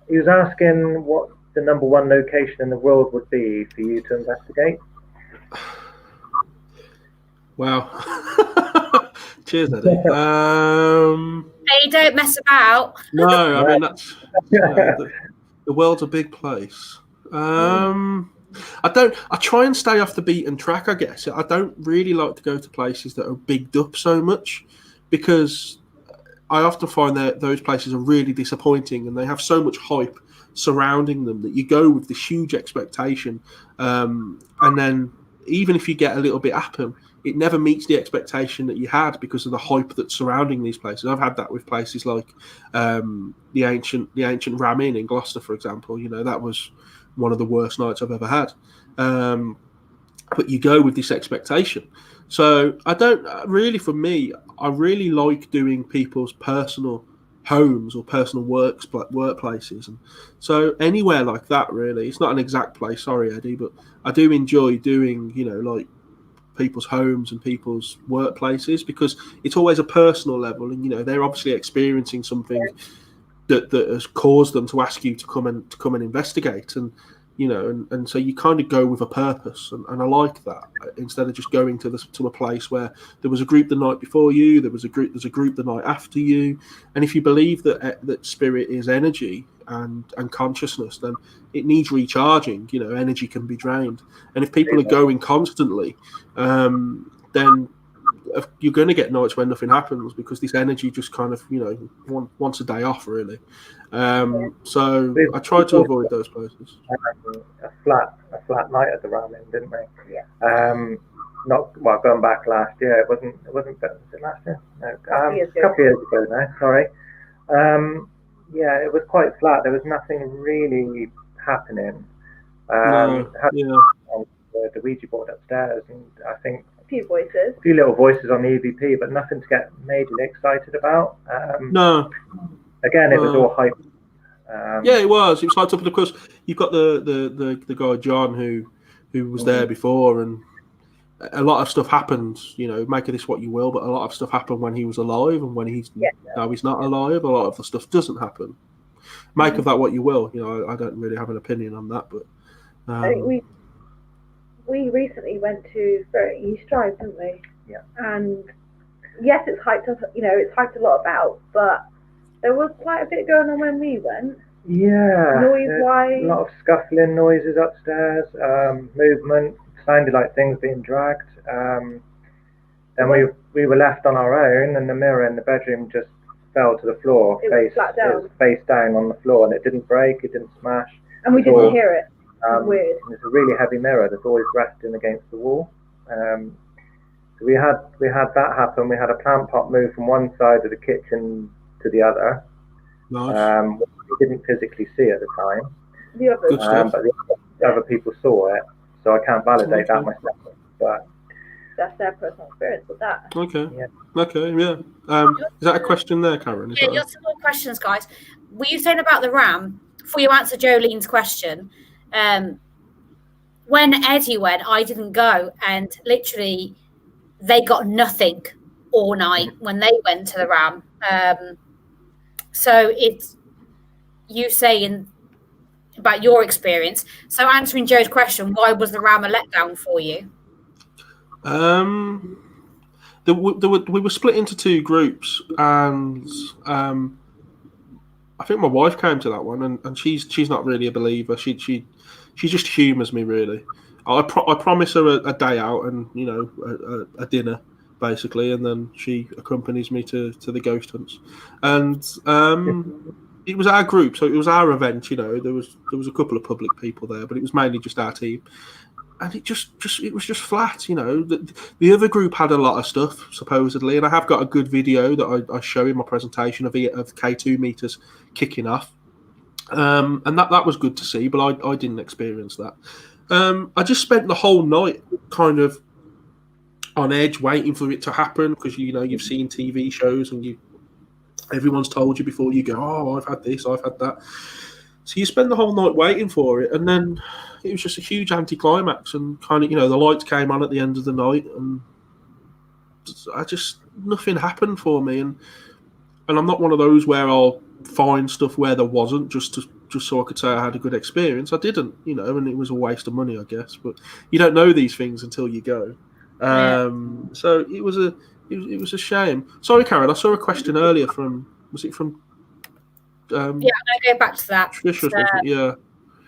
B: He was asking what the number one location in the world would be for you to investigate.
D: Wow. Cheers, Eddie.
C: Hey, don't mess about.
D: No, I mean, that's the world's a big place. I try and stay off the beaten track, I guess. I don't really like to go to places that are bigged up so much, because I often find that those places are really disappointing and they have so much hype surrounding them that you go with this huge expectation, and then even if you get a little bit happen, it never meets the expectation that you had because of the hype that's surrounding these places. I've had that with places like the ancient Ram Inn in Gloucester, for example. You know, that was one of the worst nights I've ever had. But you go with this expectation. So I don't really, for me, I really like doing people's personal homes or personal workplaces, and so anywhere like that, really. It's not an exact place, sorry Eddie, but I do enjoy doing, you know, like people's homes and people's workplaces, because it's always a personal level, and they're obviously experiencing something that has caused them to ask you to come and investigate, and and so you kind of go with a purpose, and I like that, instead of just going to a place where there was a group the night before you, there's a group the night after you, and if you believe that spirit is energy and consciousness, then it needs recharging. Energy can be drained, and if people are going constantly, then you're going to get nights when nothing happens, because this energy just kind of wants a day off, really. So I try to avoid those places.
B: A flat night at the Ram Inn, didn't we?
A: Yeah.
B: Going back last year. It wasn't. Was it last year? No, a couple of years ago now. Sorry. Yeah, it was quite flat. There was nothing really happening. The Ouija board upstairs, and I think
A: a few
B: little voices on the EVP, but nothing to get majorly excited about.
D: No.
B: Again, it was all hype.
D: Yeah, it was. It was hyped up, and of course you've got the guy John who was there before, and a lot of stuff happened. Make of this what you will, but a lot of stuff happened when he was alive, and when now he's not alive, a lot of the stuff doesn't happen. Make of that what you will. I don't really have an opinion on that, but
A: I think we recently went to East Drive, didn't we?
B: Yeah.
A: And yes, it's hyped up. It's hyped a lot about, but there was quite a bit going on when we went.
B: Yeah.
A: Noise-wise.
B: A lot of scuffling noises upstairs. Movement. Sounded like things being dragged. Then we were left on our own, and the mirror in the bedroom just fell to the floor.
A: It was flat down.
B: It was face down on the floor, and it didn't break. It didn't smash.
A: And we didn't hear it. Weird.
B: It's a really heavy mirror that's always resting against the wall. So we had that happen. We had a plant pot move from one side of the kitchen to the other.
D: Nice.
B: We didn't physically see at the time.
A: The others.
B: But the other people saw it, so I can't validate that myself. But
A: that's their personal experience with that.
D: Okay.
B: Yeah.
D: Okay. Yeah. Is that a question there, Karen?
C: Yeah, you have some more questions, guys. Were you saying about the Ram? Before you answer Jolene's question, when Eddie went, I didn't go, and literally they got nothing all night when they went to the Ram. So it's you saying about your experience. So answering Joe's question, why was the Ram a letdown for you?
D: We were split into two groups, and I think my wife came to that one, and she's not really a believer. She just humours me, really. I promise her a day out and a dinner, basically, and then she accompanies me to the ghost hunts. And it was our group, so it was our event. There was a couple of public people there, but it was mainly just our team. And it was just flat. The other group had a lot of stuff, supposedly, and I have got a good video that I show in my presentation of K2 meters kicking off, and that was good to see, but I didn't experience that. I just spent the whole night kind of on edge, waiting for it to happen, because you've seen TV shows and everyone's told you before you go, oh, I've had this, I've had that. So you spend the whole night waiting for it, and then it was just a huge anticlimax, and kind of, the lights came on at the end of the night, and nothing happened for me, and I'm not one of those where I'll find stuff where there wasn't just so I could say I had a good experience. I didn't, and it was a waste of money, I guess. But you don't know these things until you go. So it was a shame. Sorry, Karen, I saw a question earlier was it from?
C: Yeah, I'm going to go back to that.
D: Yeah,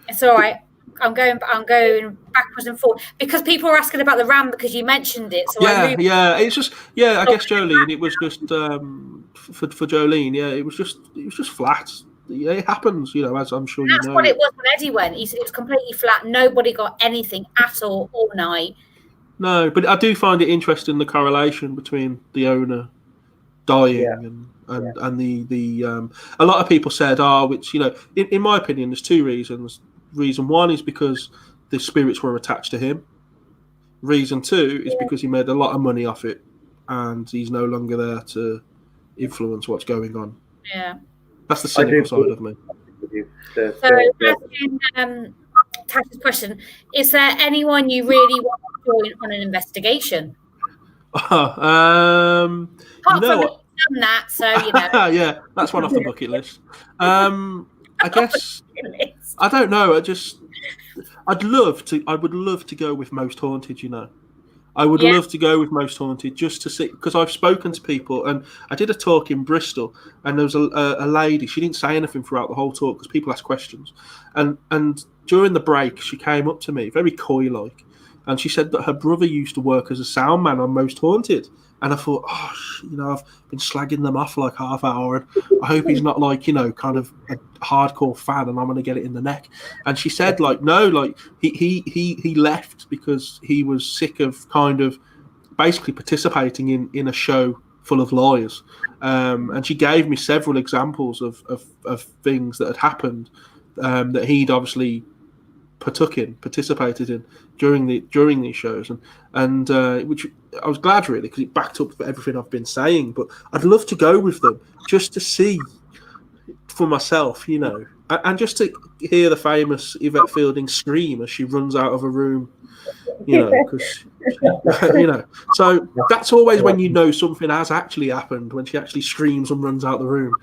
C: it's all right. I'm going backwards and forward because people were asking about the Ram because you mentioned it. So
D: it's just I guess Jolene. It was just for Jolene. Yeah, it was just flat. Yeah, it happens. As I'm sure
C: that's what it was when Eddie went. It was completely flat. Nobody got anything at all night.
D: No, but I do find it interesting, the correlation between the owner dying and the a lot of people said, which in my opinion, there's two reasons. Reason one is because the spirits were attached to him. Reason two is because he made a lot of money off it, and he's no longer there to influence what's going on.
C: Yeah,
D: that's the cynical side of me.
C: So Tasha's question: is there anyone you really want to join on an investigation?
D: Apart
C: from
D: what?
C: done that, so you know.
D: Yeah, that's one off the bucket list. I guess I don't know. I would love to go with Most Haunted. You know, I would love to go with Most Haunted just to see, because I've spoken to people, and I did a talk in Bristol, and there was a lady. She didn't say anything throughout the whole talk because people asked questions, and during the break she came up to me very coy like, and she said that her brother used to work as a sound man on Most Haunted. And I thought, I've been slagging them off like half hour, and I hope he's not like, kind of a hardcore fan, and I'm going to get it in the neck. And she said, like, no, like he left because he was sick of kind of basically participating in a show full of liars. And she gave me several examples of things that had happened that he'd obviously participated in during these shows, and which I was glad really, because it backed up everything I've been saying. But I'd love to go with them just to see for myself, and just to hear the famous Yvette Fielding scream as she runs out of a room, because so that's always when you know something has actually happened, when she actually screams and runs out the room.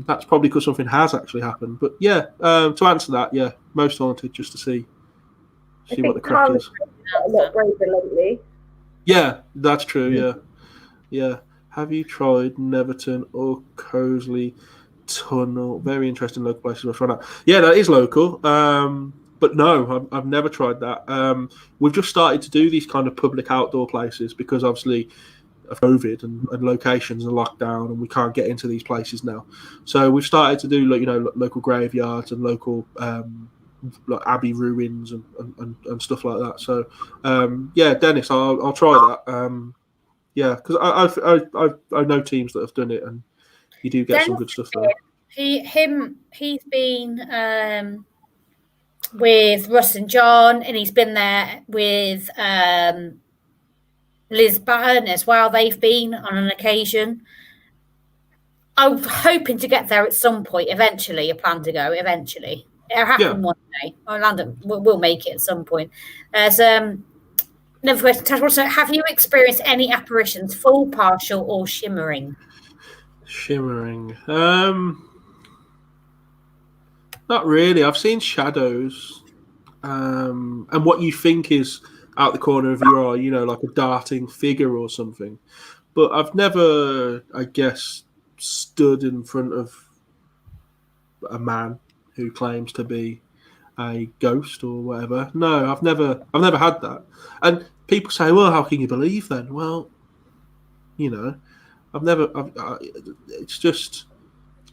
D: That's probably because something has actually happened. But to answer that, Most Haunted, just to see what the crack is.
A: A lot braver lately.
D: Yeah, that's true. Yeah. Have you tried Neverton or Cosley Tunnel? Very interesting local places we'll find out. Yeah, that is local. But no, I've never tried that. We've just started to do these kind of public outdoor places because obviously of COVID and locations are locked down, and we can't get into these places now. So we've started to do local graveyards and local like abbey ruins and stuff like that. So Dennis, I'll try that. Because I know teams that have done it, and you do get some good stuff there.
C: He's been with Russ and John, and he's been there with Liz Batten as well. They've been on an occasion. I'm hoping to get there at some point eventually. I plan to go eventually. It'll happen one day. We'll make it at some point. There's another question, Tash. So, have you experienced any apparitions, full, partial, or shimmering?
D: Shimmering. Not really. I've seen shadows, and what you think is out the corner of your eye, like a darting figure or something. But I've never, I guess, stood in front of a man who claims to be a ghost or whatever. No, I've never had that. And people say, well, how can you believe then? Well, it's just,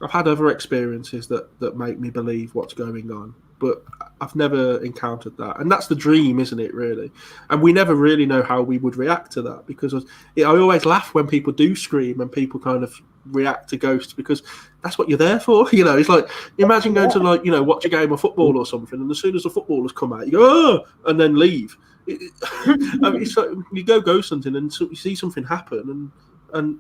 D: I've had other experiences that make me believe what's going on, but I've never encountered that. And that's the dream, isn't it, really? And we never really know how we would react to that, because I always laugh when people do scream and people kind of react to ghosts, because that's what you're there for. It's like, imagine going to watch a game of football or something, and as soon as the footballers come out, you go, oh, and then leave. It's like you go ghost hunting and you see something happen, and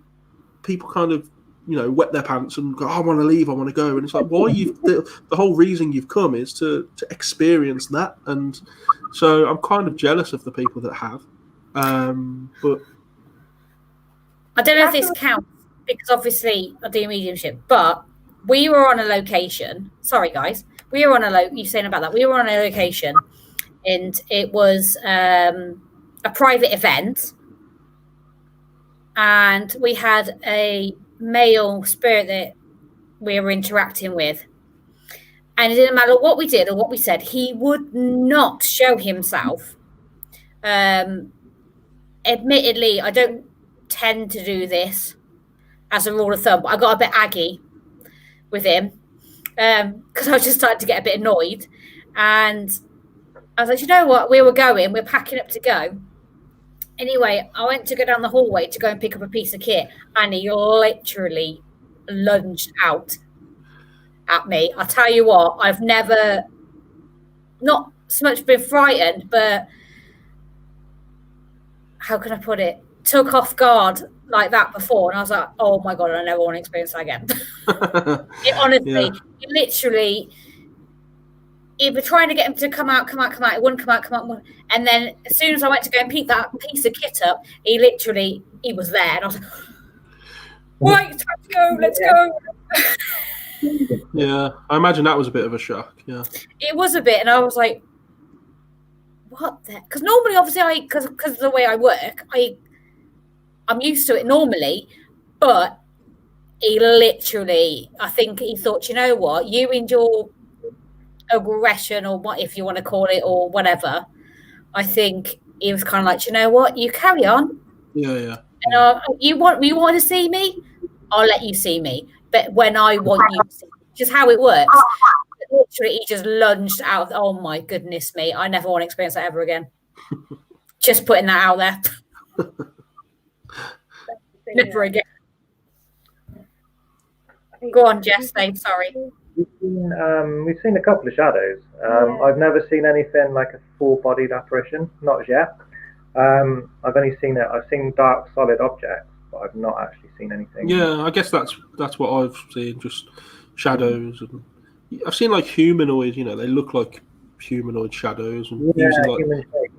D: people kind of wet their pants and go, I want to leave, I want to go. And it's like, why the whole reason you've come is to experience that. And so I'm kind of jealous of the people that have. But
C: I don't know if this counts, because obviously I do mediumship, but we were on a location. Sorry, guys. We were on you're saying about that. We were on a location, and it was a private event. And we had a male spirit that we were interacting with, and it didn't matter what we did or what we said, he would not show himself. Admittedly, I don't tend to do this as a rule of thumb, but I got a bit aggy with him because I was just starting to get a bit annoyed, and I was like, you know what, we're packing up to go. Anyway, I went to go down the hallway to go and pick up a piece of kit, and he literally lunged out at me. I'll tell you what, I've never, not so much been frightened, but how can I put it? Took off guard like that before, and I was like, oh my God, I never want to experience that again. Honestly, he either trying to get him to come out, it wouldn't come out. And then as soon as I went to go and pick that piece of kit up, he was there. And I was like, right, time to go, let's go.
D: Yeah, I imagine that was a bit of a shock. Yeah,
C: it was a bit, and I was like, what the? Because normally, obviously, because of the way I work, I'm used to it normally, but he literally, I think he thought, you know what, you and your aggression, or what, if you want to call it, or whatever, I think he was kind of like, you know what, you carry on.
D: Yeah.
C: And you want to see me? I'll let you see me. But when I want you to see me, just how it works. Literally, he just lunged out. Oh my goodness me! I never want to experience that ever again. Just putting that out there. Never again. Go on, Jess. Sorry.
B: We've seen a couple of shadows. I've never seen anything like a full-bodied apparition, not as yet. I've only seen it. I've seen dark, solid objects, but I've not actually seen anything.
D: Yeah, I guess that's what I've seen. Just shadows, and I've seen like humanoid. You know, they look like humanoid shadows, and usually like
B: human shape.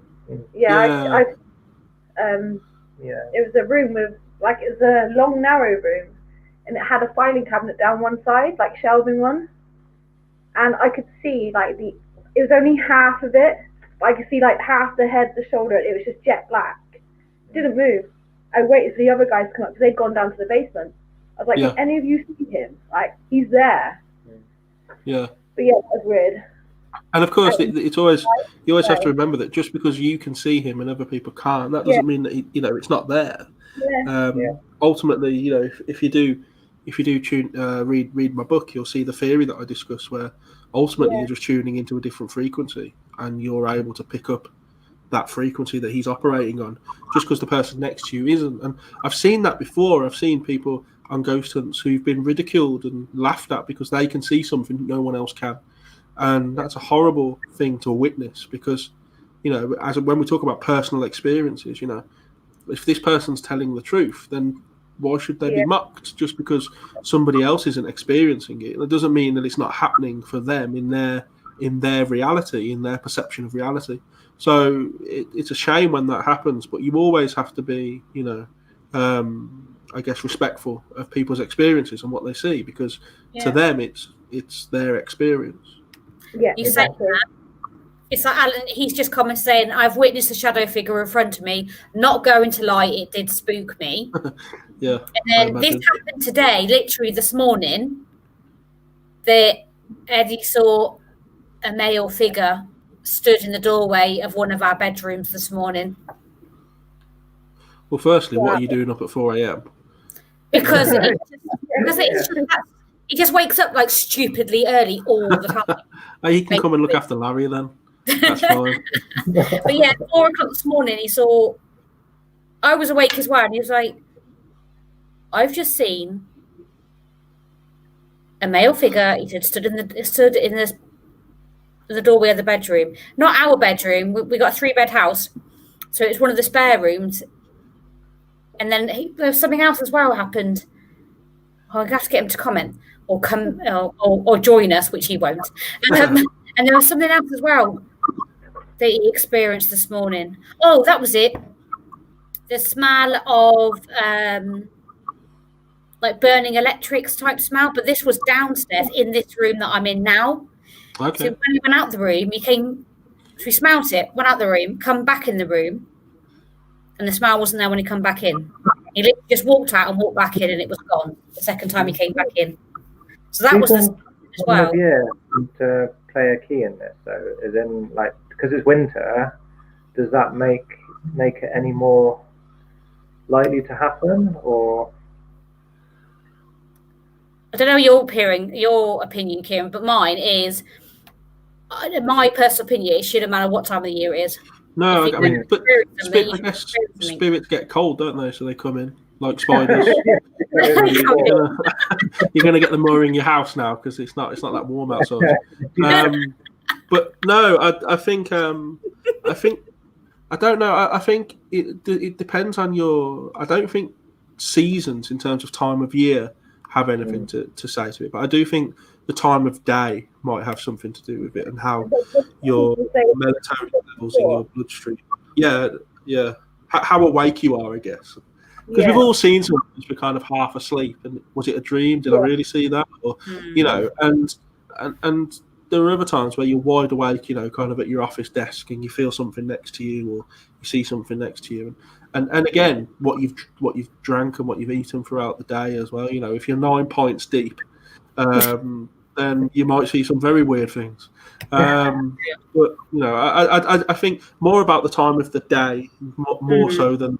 A: It was a room with it was a long, narrow room, and it had a filing cabinet down one side, like shelving one, and I could see it was only half of it. I could see half the head, the shoulder. It was just jet black. It didn't move. I waited for the other guys to come up because they'd gone down to the basement. I was like, "Can any of you see him? He's there."
D: Yeah.
A: But yeah, it was weird.
D: And of course, it's always you always have to remember that just because you can see him and other people can't, that doesn't mean that it's not there. Ultimately, if you do read my book, you'll see the theory that I discuss, where ultimately you're just tuning into a different frequency, and you're able to pick up that frequency that he's operating on, just because the person next to you isn't. And I've seen that before. I've seen people on ghost hunts who've been ridiculed and laughed at because they can see something no one else can, and that's a horrible thing to witness. Because when we talk about personal experiences, if this person's telling the truth, then why should they be mocked just because somebody else isn't experiencing it? It doesn't mean that it's not happening for them in their reality, in their perception of reality. So it's a shame when that happens, but you always have to be, I guess, respectful of people's experiences and what they see, because to them it's their experience.
A: Yeah,
C: you say that. It's like Alan, he's just come saying, I've witnessed a shadow figure in front of me, not going to lie, it did spook me.
D: Yeah.
C: And then this happened today, literally this morning, that Eddie saw a male figure stood in the doorway of one of our bedrooms this morning.
D: Well, firstly, what are you doing up at 4 a.m?
C: Because he just wakes up stupidly early all the time.
D: You can come and look after Larry then. That's fine.
C: But yeah, 4 o'clock this morning, he saw. I was awake as well, and he was like, "I've just seen a male figure." He said, stood in the doorway of the bedroom, not our bedroom. We got a 3-bed house, so it's one of the spare rooms. And then there was something else as well happened. I have to get him to comment or come or join us, which he won't. And there was something else as well that he experienced this morning. Oh, that was it. The smell of burning electrics type smell, but this was downstairs in this room that I'm in now.
D: Okay.
C: So when he went out the room, we smelt it, went out the room, come back in the room, and the smell wasn't there when he come back in. He literally just walked out and walked back in, and it was gone the second time he came back in. So that was as well.
B: To play a key in this, though, as in because it's winter, does that make it any more likely to happen, or?
C: I don't know your opinion, Kieran, but mine is, my personal opinion, it shouldn't matter what time of the year it is.
D: No, I mean, but spirits get cold, don't they? So they come in like spiders. You're gonna get them more in your house now because it's not that warm outside. But no, I think I don't know. I think it depends on your. I don't think seasons in terms of time of year have anything to say to it. But I do think the time of day might have something to do with it, and how your melatonin levels in your bloodstream. Yeah, yeah. How awake you are, I guess. Because we've all seen something we're kind of half asleep, and was it a dream? Did I really see that? Or and there are other times where you're wide awake, kind of at your office desk, and you feel something next to you, or you see something next to you, and again, what you've drank and what you've eaten throughout the day as well. If you're 9 pints deep, then you might see some very weird things. But I think more about the time of the day, more so than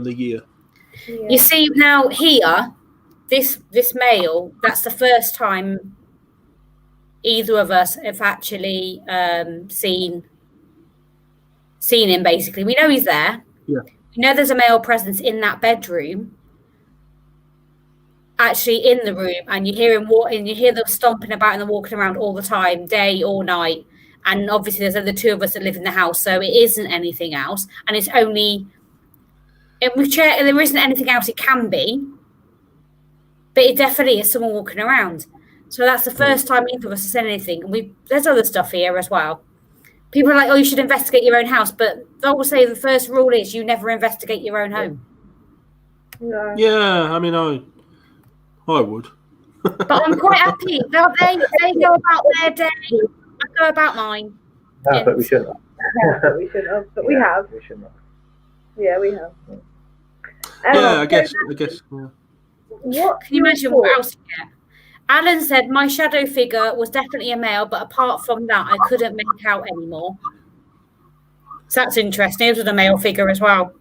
D: the year.
C: You see now here, this male. That's the first time either of us have actually seen him. Basically, we know he's there.
D: Yeah.
C: We know there's a male presence in that bedroom, actually in the room, and you hear him walking. You hear them stomping about and walking around all the time, day or night. And obviously, there's the two of us that live in the house, so it isn't anything else. And it's only we've checked. There isn't anything else. It can be, but it definitely is someone walking around. So that's the first time either of us has said anything. And there's other stuff here as well. People are like, "Oh, you should investigate your own house," but I will say the first rule is you never investigate your own home.
A: No.
D: Yeah, I mean, I would.
C: But I'm quite happy. They go about their day. I go about mine.
B: No, but we shouldn't have.
A: We shouldn't have, but we have.
B: We shouldn't have.
A: Yeah, we have.
D: I guess. Yeah.
A: What
C: Can you imagine what else you get? Alan said, my shadow figure was definitely a male, but apart from that, I couldn't make out anymore. So that's interesting. It was a male figure as well.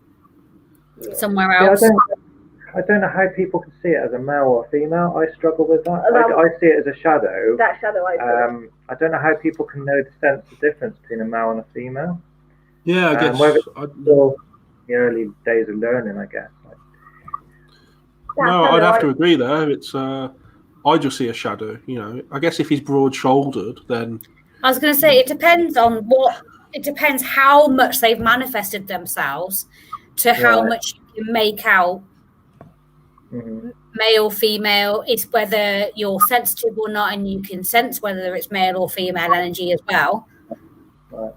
A: Yeah.
C: Somewhere else.
B: I don't know how people can see it as a male or female. I struggle with that. I see it as a shadow.
A: That shadow I do.
B: I don't know how people can know the sense of difference between a male and a female.
D: Yeah, I guess.
B: Whether it's still the early days of learning, I guess.
D: No, I'd have to agree there. It's I just see a shadow. I guess if he's broad-shouldered, then
C: I was going to say it depends on what. It depends how much they've manifested themselves to how much you can make out.
B: Mm-hmm.
C: Male, female. It's whether you're sensitive or not, and you can sense whether it's male or female energy as well.
B: Right.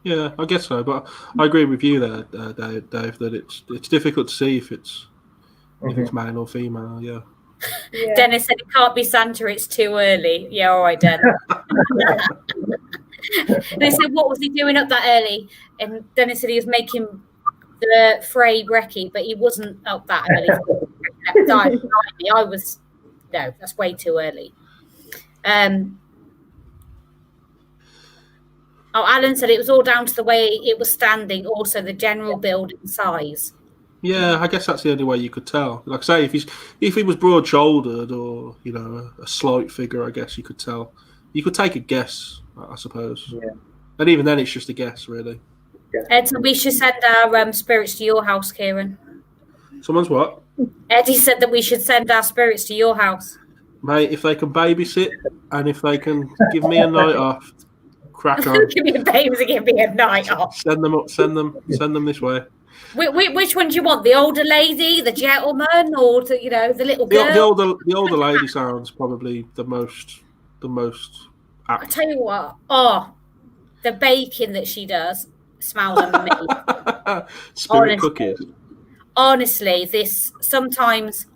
D: Yeah, I guess so. But I agree with you there, Dave, that it's difficult to see if it's male or female. Yeah.
C: Dennis said it can't be Santa. It's too early. Yeah, all right, Den. They said, what was he doing up that early? And Dennis said he was making the Frey brekkie, but he wasn't up that early. I was, no, that's way too early. Alan said it was all down to the way it was standing, also the general build and size.
D: Yeah, I guess that's the only way you could tell. Like I say, if he was broad-shouldered or a slight figure, I guess you could tell. You could take a guess, I suppose.
B: Yeah.
D: And even then, it's just a guess, really.
C: Ed, so we should send our spirits to your house, Kieran.
D: Someone's what?
C: Eddie said that we should send our spirits to your house.
D: Mate, if they can babysit and if they can give me a night off, crack on.
C: Give me a baby, give me a night off.
D: Send them up. Send them this way.
C: Which one do you want? The older lady, the gentleman, or the little girl?
D: The older lady sounds probably the most apt.
C: I tell you what. The baking that she does smells amazing.
D: Spirit cookies.
C: Honestly, this sometimes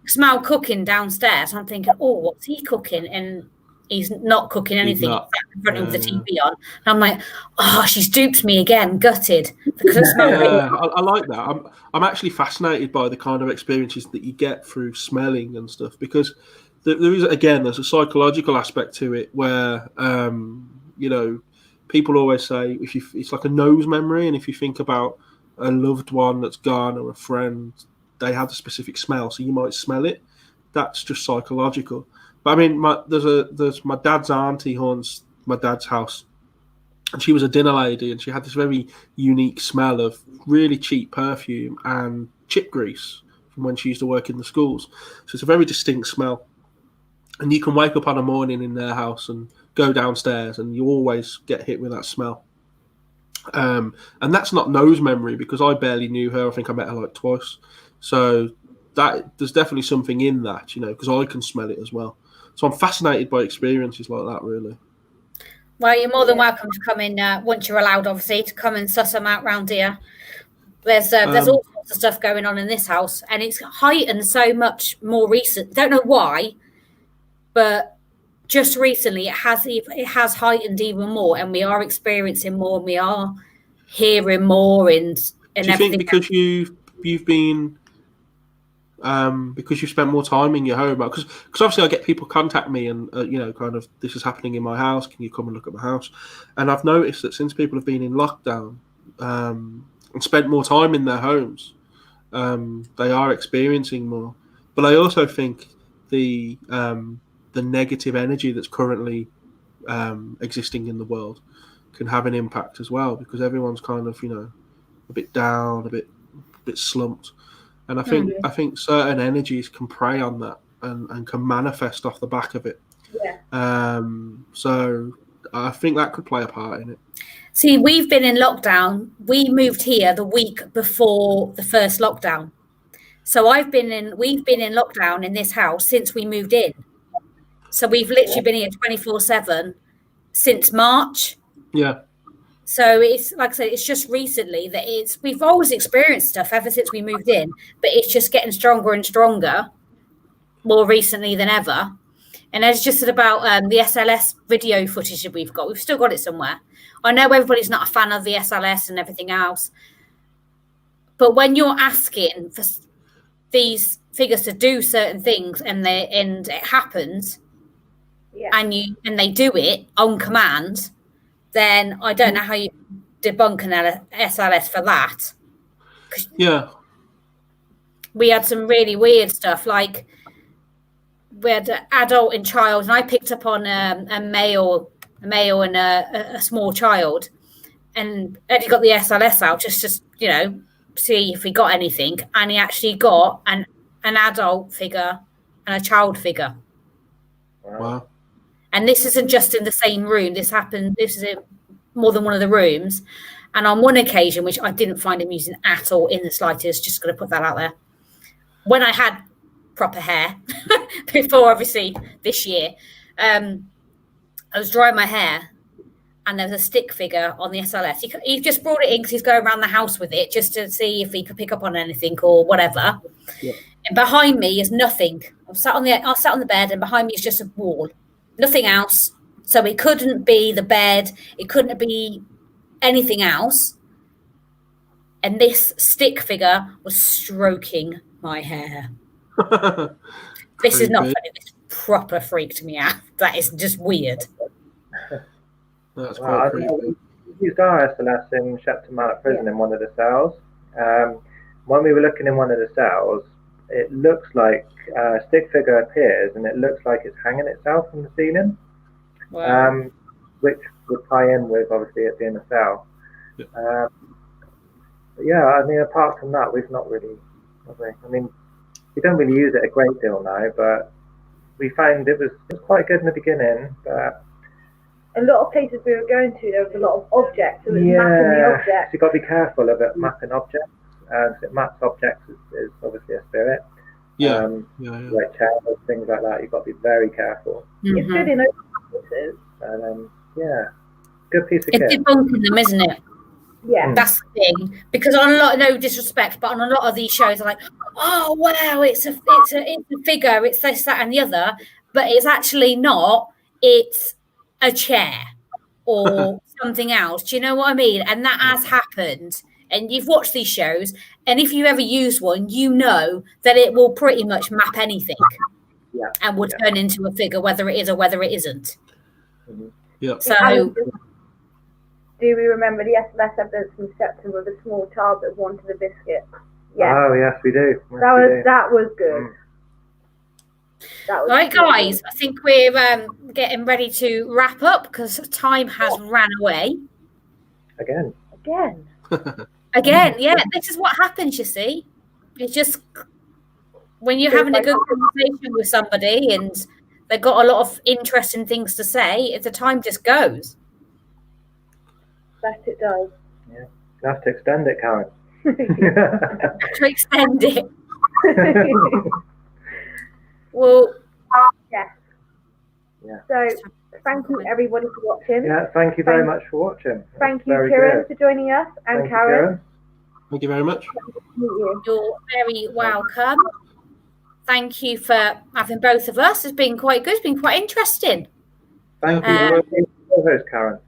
C: smell cooking downstairs. I'm thinking, what's he cooking? And he's not cooking anything. He's sat in front of the TV on. And I'm like, she's duped me again, gutted. Because it smells
D: I like that. I'm actually fascinated by the kind of experiences that you get through smelling and stuff, because there's a psychological aspect to it where people always say it's like a nose memory, and if you think about a loved one that's gone or a friend, they have a specific smell, so you might smell it. That's just psychological. But I mean, there's my dad's auntie haunts my dad's house, and she was a dinner lady, and she had this very unique smell of really cheap perfume and chip grease from when she used to work in the schools. So it's a very distinct smell, and you can wake up on a morning in their house and go downstairs, and you always get hit with that smell. And that's not nose memory, because I barely knew her. I think I met her like twice. So that there's definitely something in that, you know, because I can smell it as well. So I'm fascinated by experiences like that, really.
C: Well, you're more than welcome to come in once you're allowed, obviously, to come and suss them out round here. There's all sorts of stuff going on in this house, and it's heightened so much more recent. Don't know why, but just recently it has heightened even more, and we are experiencing more, and we are hearing more, and
D: do you think because you've been because you've spent more time in your home, because obviously I get people contact me and you know, kind of, this is happening in my house, can you come and look at my house? And I've noticed that since people have been in lockdown and spent more time in their homes, they are experiencing more. But I also think the negative energy that's currently existing in the world can have an impact as well, because everyone's kind of, you know, a bit down, a bit slumped. And I think certain energies can prey on that and can manifest off the back of it.
A: Yeah.
D: So I think that could play a part in it.
C: See, we've been in lockdown. We moved here the week before the first lockdown. So we've been in lockdown in this house since we moved in. So we've literally been here 24/7 since March.
D: Yeah.
C: So it's like I said, it's just recently that we've always experienced stuff ever since we moved in, but it's just getting stronger and stronger more recently than ever. And as just about the SLS video footage that we've still got it somewhere. I know everybody's not a fan of the SLS and everything else, but when you're asking for these figures to do certain things and it happens, and they do it on command, then I don't know how you debunk an SLS for that.
D: Yeah.
C: We had some really weird stuff, like we had an adult and child, and I picked up on a male and a small child, and Eddie got the SLS out just you know, see if he got anything, and he actually got an adult figure and a child figure.
D: Wow.
C: And this isn't just in the same room. This is in more than one of the rooms. And on one occasion, which I didn't find amusing at all in the slightest, just going to put that out there, when I had proper hair, before obviously this year, I was drying my hair and there was a stick figure on the SLS. He just brought it in because he's going around the house with it just to see if he could pick up on anything or whatever.
D: Yeah.
C: And behind me is nothing. I sat on the bed, and behind me is just a wall. Nothing else. So it couldn't be the bed. It couldn't be anything else. And this stick figure was stroking my hair. This is not funny. This proper freaked me out. That is just weird.
D: That's quite creepy.
B: We used our SLS in Shepton Mallet Prison in one of the cells. When we were looking in one of the cells, it looks like a stick figure appears, and it looks like it's hanging itself from the ceiling.
C: Wow.
B: Which would tie in with obviously it being a cell.
D: Yeah.
B: But yeah, I mean, apart from that, we've not really. I mean, we don't really use it a great deal now, but we found it was quite good in the beginning. But
A: a lot of places we were going to, there was a lot of objects. So it was mapping the objects.
B: So you've got to be careful of it mapping objects. So it maps objects is obviously a spirit.
D: Yeah.
B: Like chairs, things like that. You've got to be very careful.
C: Mm-hmm.
A: It's good in open places.
B: And good piece of
C: it's
B: kit.
C: debunking them, isn't it?
A: Yeah.
C: That's the thing. Because on a lot, no disrespect, but on a lot of these shows, are like, oh wow, it's a figure, it's this, that, and the other, but it's actually not. It's a chair or something else. Do you know what I mean? And that has happened. And you've watched these shows, and if you ever use one, you know that it will pretty much map anything, and will turn into a figure, whether it is or whether it isn't.
B: Mm-hmm.
D: Yeah.
C: So,
A: do we remember the SLS evidence from Septon with a small child that wanted a biscuit? Yeah.
B: Oh yes, we do. Yes,
A: that was good.
C: Right, guys, I think we're getting ready to wrap up because time has ran away.
B: Again.
C: Again, yeah. This is what happens, you see. It's just when you're having a good conversation with somebody and they've got a lot of interesting things to say, the time just goes.
A: That it does.
B: Yeah. You have to extend it, Karen.
C: To extend it. Well,
A: Yes.
B: Yeah.
A: So thank you everybody for watching.
B: Yeah, thank you very much for watching.
A: Thank you,
B: Very
A: Kieran,
B: good.
A: for joining us, and
B: Thank you,
A: Karen.
D: Thank you very much.
A: Meet you.
C: you're very welcome. Thank you for having both of us. It's been quite good. It's been quite interesting.
B: Thank you for being co-host, Karen.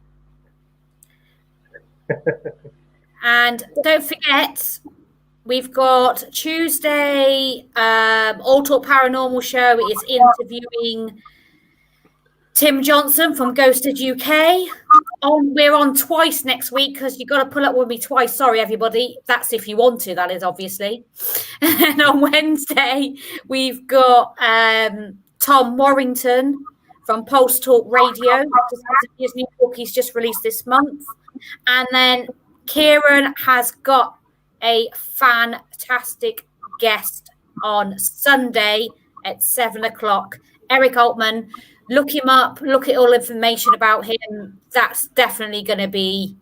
C: And don't forget, we've got Tuesday, All Talk Paranormal show is interviewing Tim Johnson from Ghosted UK. We're on twice next week because you've got to pull up with me twice. Sorry, everybody. That's if you want to, that is obviously. And on Wednesday, we've got Tom Warrington from Pulse Talk Radio. His new book he's just released this month. And then Kieran has got a fantastic guest on Sunday at 7:00. Eric Altman. Look him up, look at all information about him. That's definitely going to be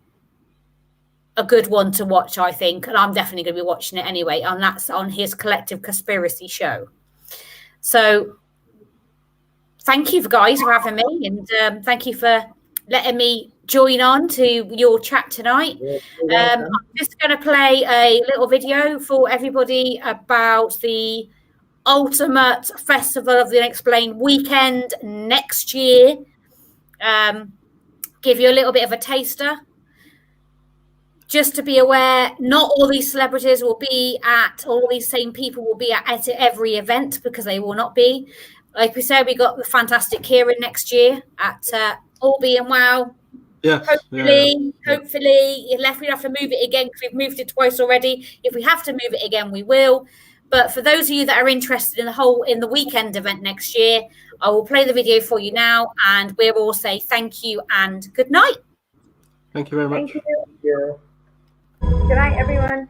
C: a good one to watch, I think. And I'm definitely going to be watching it anyway. And that's on his Collective Conspiracy show. So thank you, guys, for having me. And thank you for letting me join on to your chat tonight. I'm just going to play a little video for everybody about the Ultimate Festival of the Unexplained weekend next year. Give you a little bit of a taster. Just to be aware, not all these celebrities will be at, all these same people will be at every event, because they will not be. Like we said, we got the fantastic Kieran next year at All Being Well.
D: Yeah.
C: Hopefully, if we have to move it again, because we've moved it twice already. If we have to move it again, we will. But for those of you that are interested in the weekend event next year, I will play the video for you now, and we'll all say thank you and good night.
D: Thank you very much.
A: Thank you. Good night, everyone.